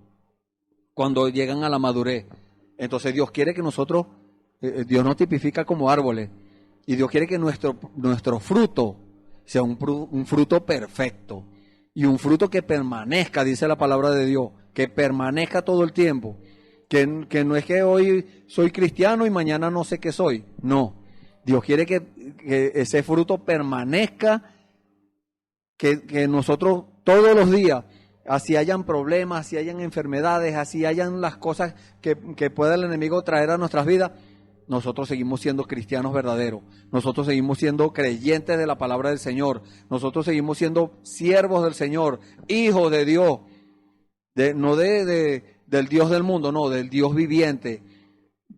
cuando llegan a la madurez. Entonces Dios quiere que nosotros, Dios nos tipifica como árboles, y Dios quiere que nuestro fruto sea un fruto perfecto, y un fruto que permanezca, dice la palabra de Dios, que permanezca todo el tiempo. Que no es que hoy soy cristiano y mañana no sé qué soy. No, Dios quiere que ese fruto permanezca, que nosotros todos los días, así hayan problemas, así hayan enfermedades, así hayan las cosas que pueda el enemigo traer a nuestras vidas, nosotros seguimos siendo cristianos verdaderos, nosotros seguimos siendo creyentes de la palabra del Señor, nosotros seguimos siendo siervos del Señor, hijos de Dios, no del Dios del mundo, no, del Dios viviente,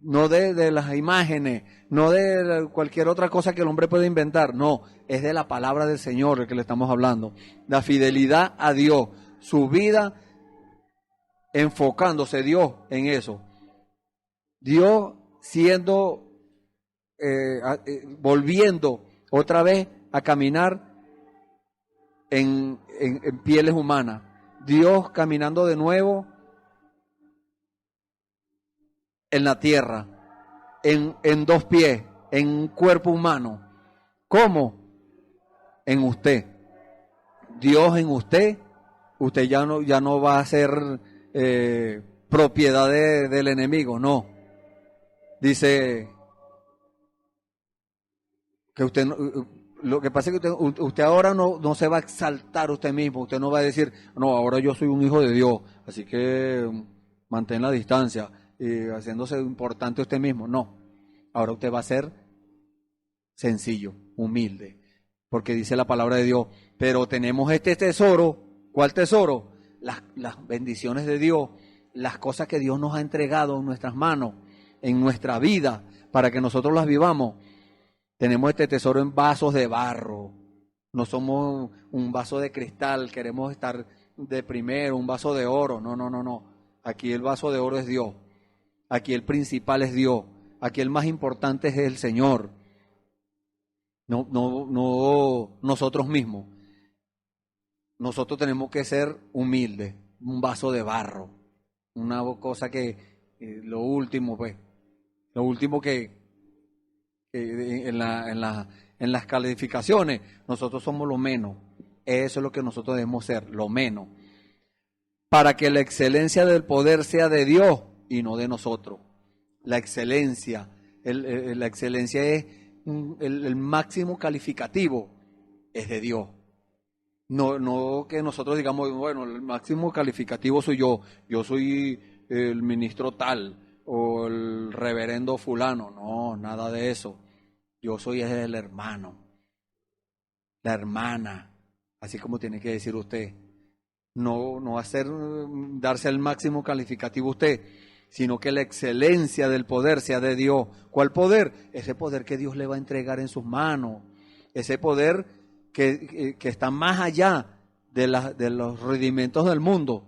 no de las imágenes, no de cualquier otra cosa que el hombre pueda inventar, no, es de la palabra del Señor el que le estamos hablando, la fidelidad a Dios, su vida enfocándose Dios en eso, Dios volviendo otra vez a caminar en pieles humanas, Dios caminando de nuevo en la tierra, en dos pies, en un cuerpo humano. ¿Cómo? En usted. Dios en usted. Usted ya no va a ser propiedad del enemigo, no. Dice que usted lo que pasa es que usted ahora no se va a exaltar usted mismo. Usted no va a decir, no, ahora yo soy un hijo de Dios, así que mantén la distancia. Haciéndose importante usted mismo, no. Ahora usted va a ser sencillo, humilde. porque dice la palabra de Dios, pero tenemos este tesoro. ¿Cuál tesoro? Las bendiciones de Dios, las cosas que Dios nos ha entregado en nuestras manos, en nuestra vida, para que nosotros las vivamos. Tenemos este tesoro en vasos de barro. No somos un vaso de cristal, queremos estar de primero, un vaso de oro. No, no, no, no. Aquí el vaso de oro es Dios. Aquí el principal es Dios. Aquí el más importante es el Señor. No nosotros mismos. Nosotros tenemos que ser humildes, un vaso de barro. Una cosa que, lo último que en las calificaciones, nosotros somos lo menos. Eso es lo que nosotros debemos ser, lo menos. Para que la excelencia del poder sea de Dios y no de nosotros. La excelencia es el máximo calificativo, es de Dios. No que nosotros digamos, bueno, el máximo calificativo soy yo soy el ministro tal o el reverendo fulano. No, nada de eso. Yo soy el hermano, la hermana, así como tiene que decir usted. No darse el máximo calificativo usted, sino que la excelencia del poder sea de Dios. ¿Cuál poder? Ese poder que Dios le va a entregar en sus manos. Ese poder que está más allá de los rudimentos del mundo.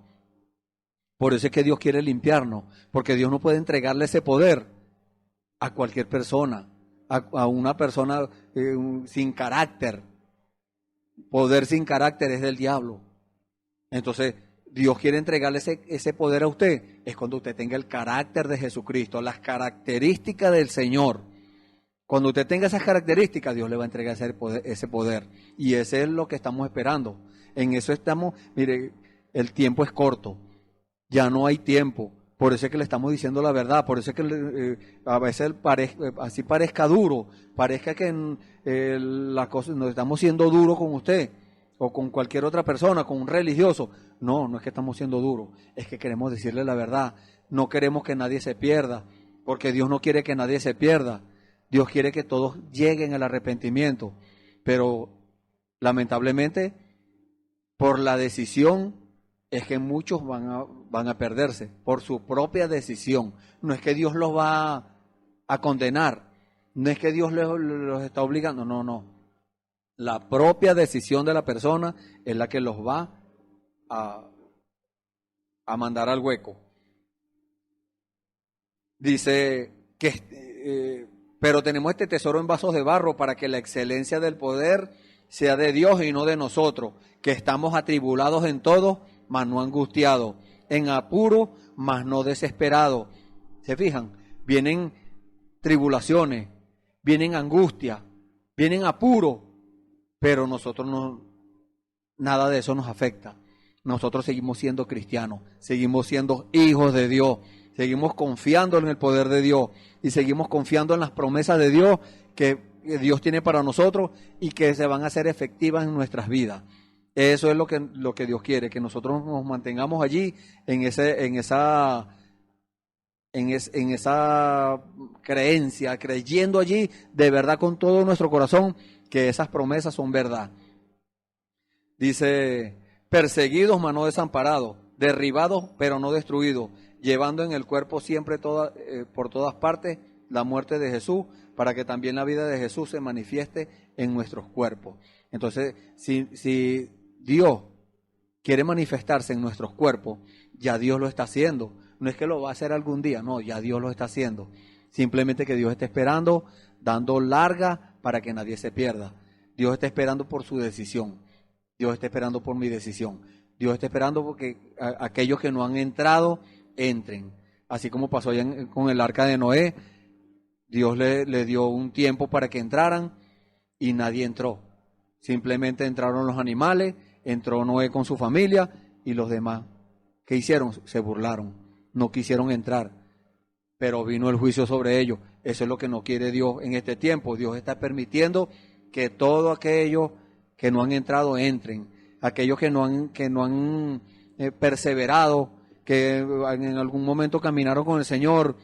Por eso es que Dios quiere limpiarnos, porque Dios no puede entregarle ese poder a cualquier persona, a una persona sin carácter. Poder sin carácter es del diablo. Entonces, Dios quiere entregarle ese poder a usted, es cuando usted tenga el carácter de Jesucristo, las características del Señor. Cuando usted tenga esas características, Dios le va a entregar ese poder. Y ese es lo que estamos esperando. En eso estamos, mire, el tiempo es corto, ya no hay tiempo. Por eso es que le estamos diciendo la verdad, por eso es que a veces así parezca duro, parezca que la cosa, nos estamos siendo duros con usted o con cualquier otra persona, con un religioso. No es que estamos siendo duros, es que queremos decirle la verdad. No queremos que nadie se pierda, porque Dios no quiere que nadie se pierda. Dios quiere que todos lleguen al arrepentimiento, pero lamentablemente por la decisión es que muchos van a perderse, por su propia decisión. No es que Dios los va a condenar, no es que Dios los está obligando, no. La propia decisión de la persona es la que los va a mandar al hueco. Dice que pero tenemos este tesoro en vasos de barro para que la excelencia del poder sea de Dios y no de nosotros, que estamos atribulados en todo, mas no angustiados, en apuro, mas no desesperados. ¿Se fijan? Vienen tribulaciones, vienen angustias, vienen apuro, pero nosotros nada de eso nos afecta. Nosotros seguimos siendo cristianos, seguimos siendo hijos de Dios, seguimos confiando en el poder de Dios y seguimos confiando en las promesas de Dios que Dios tiene para nosotros y que se van a hacer efectivas en nuestras vidas. Eso es lo que Dios quiere, que nosotros nos mantengamos allí en esa creencia, creyendo allí de verdad con todo nuestro corazón que esas promesas son verdad. Dice, perseguidos mas no desamparados, derribados pero no destruidos, llevando en el cuerpo siempre por todas partes la muerte de Jesús, para que también la vida de Jesús se manifieste en nuestros cuerpos. Entonces, si Dios quiere manifestarse en nuestros cuerpos, ya Dios lo está haciendo. No es que lo va a hacer algún día, no, ya Dios lo está haciendo. Simplemente que Dios está esperando, dando larga para que nadie se pierda. Dios está esperando por su decisión. Dios está esperando por mi decisión. Dios está esperando porque aquellos que no han entrado, entren. Así como pasó allá con el arca de Noé, Dios le dio un tiempo para que entraran y nadie entró. Simplemente entraron los animales, entró Noé con su familia y los demás. ¿Qué hicieron? Se burlaron, no quisieron entrar, pero vino el juicio sobre ellos. Eso es lo que no quiere Dios en este tiempo. Dios está permitiendo que todos aquellos que no han entrado entren, aquellos que no han perseverado, que en algún momento caminaron con el Señor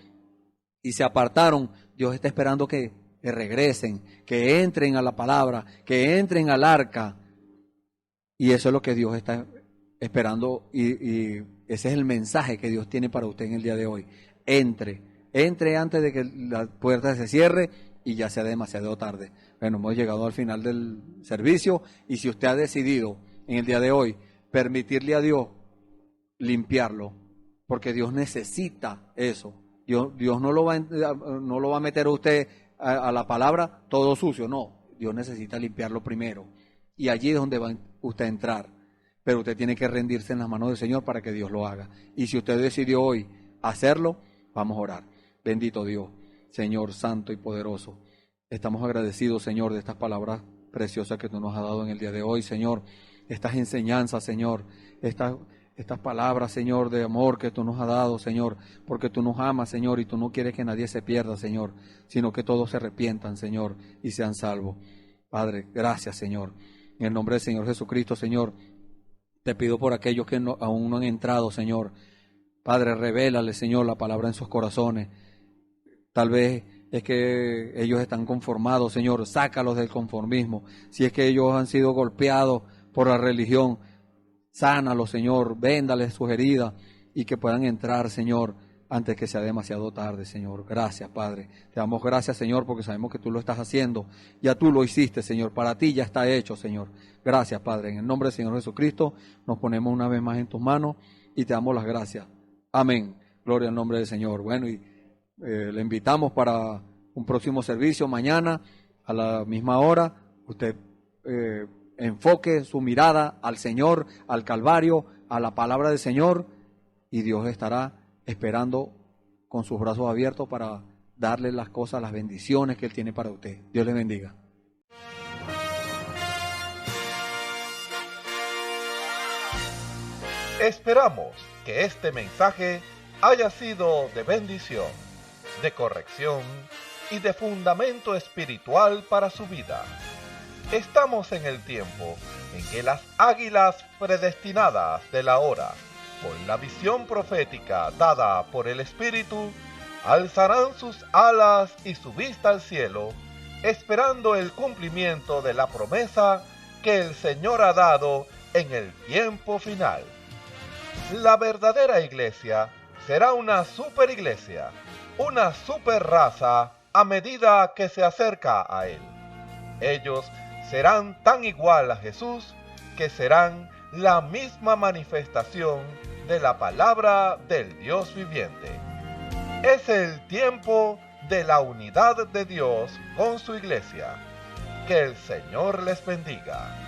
y se apartaron. Dios está esperando que que regresen, que entren a la palabra, que entren al arca. Y eso es lo que Dios está esperando y ese es el mensaje que Dios tiene para usted en el día de hoy. Entre antes de que la puerta se cierre y ya sea demasiado tarde. Bueno, hemos llegado al final del servicio y si usted ha decidido en el día de hoy permitirle a Dios limpiarlo, porque Dios necesita eso. Dios no lo va a meter a usted a la palabra todo sucio, no. Dios necesita limpiarlo primero. Y allí es donde va usted a entrar. Pero usted tiene que rendirse en las manos del Señor para que Dios lo haga. Y si usted decidió hoy hacerlo, vamos a orar. Bendito Dios, Señor santo y poderoso. Estamos agradecidos, Señor, de estas palabras preciosas que tú nos has dado en el día de hoy, Señor. Estas enseñanzas, Señor. Estas palabras, Señor, de amor que tú nos has dado, Señor. Porque tú nos amas, Señor, y tú no quieres que nadie se pierda, Señor. Sino que todos se arrepientan, Señor, y sean salvos. Padre, gracias, Señor. En el nombre del Señor Jesucristo, Señor, te pido por aquellos que aún no han entrado, Señor. Padre, revélale, Señor, la palabra en sus corazones. Tal vez es que ellos están conformados, Señor. Sácalos del conformismo. Si es que ellos han sido golpeados por la religión, sánalos, Señor. Véndales sus heridas y que puedan entrar, Señor, antes que sea demasiado tarde, Señor. Gracias, Padre. Te damos gracias, Señor, porque sabemos que tú lo estás haciendo. Ya tú lo hiciste, Señor. Para ti ya está hecho, Señor. Gracias, Padre. En el nombre del Señor Jesucristo, nos ponemos una vez más en tus manos y te damos las gracias. Amén. Gloria al nombre del Señor. Bueno, y le invitamos para un próximo servicio mañana a la misma hora. Usted enfoque su mirada al Señor, al Calvario, a la palabra del Señor, y Dios estará esperando con sus brazos abiertos para darle las cosas, las bendiciones que Él tiene para usted. Dios le bendiga. Esperamos que este mensaje haya sido de bendición, de corrección y de fundamento espiritual para su vida. Estamos en el tiempo en que las águilas predestinadas de la hora, con la visión profética dada por el Espíritu, alzarán sus alas y su vista al cielo, esperando el cumplimiento de la promesa que el Señor ha dado en el tiempo final. La verdadera iglesia será una superiglesia, una superraza a medida que se acerca a Él. Ellos serán tan igual a Jesús que serán la misma manifestación de la palabra del Dios viviente. Es el tiempo de la unidad de Dios con su iglesia. Que el Señor les bendiga.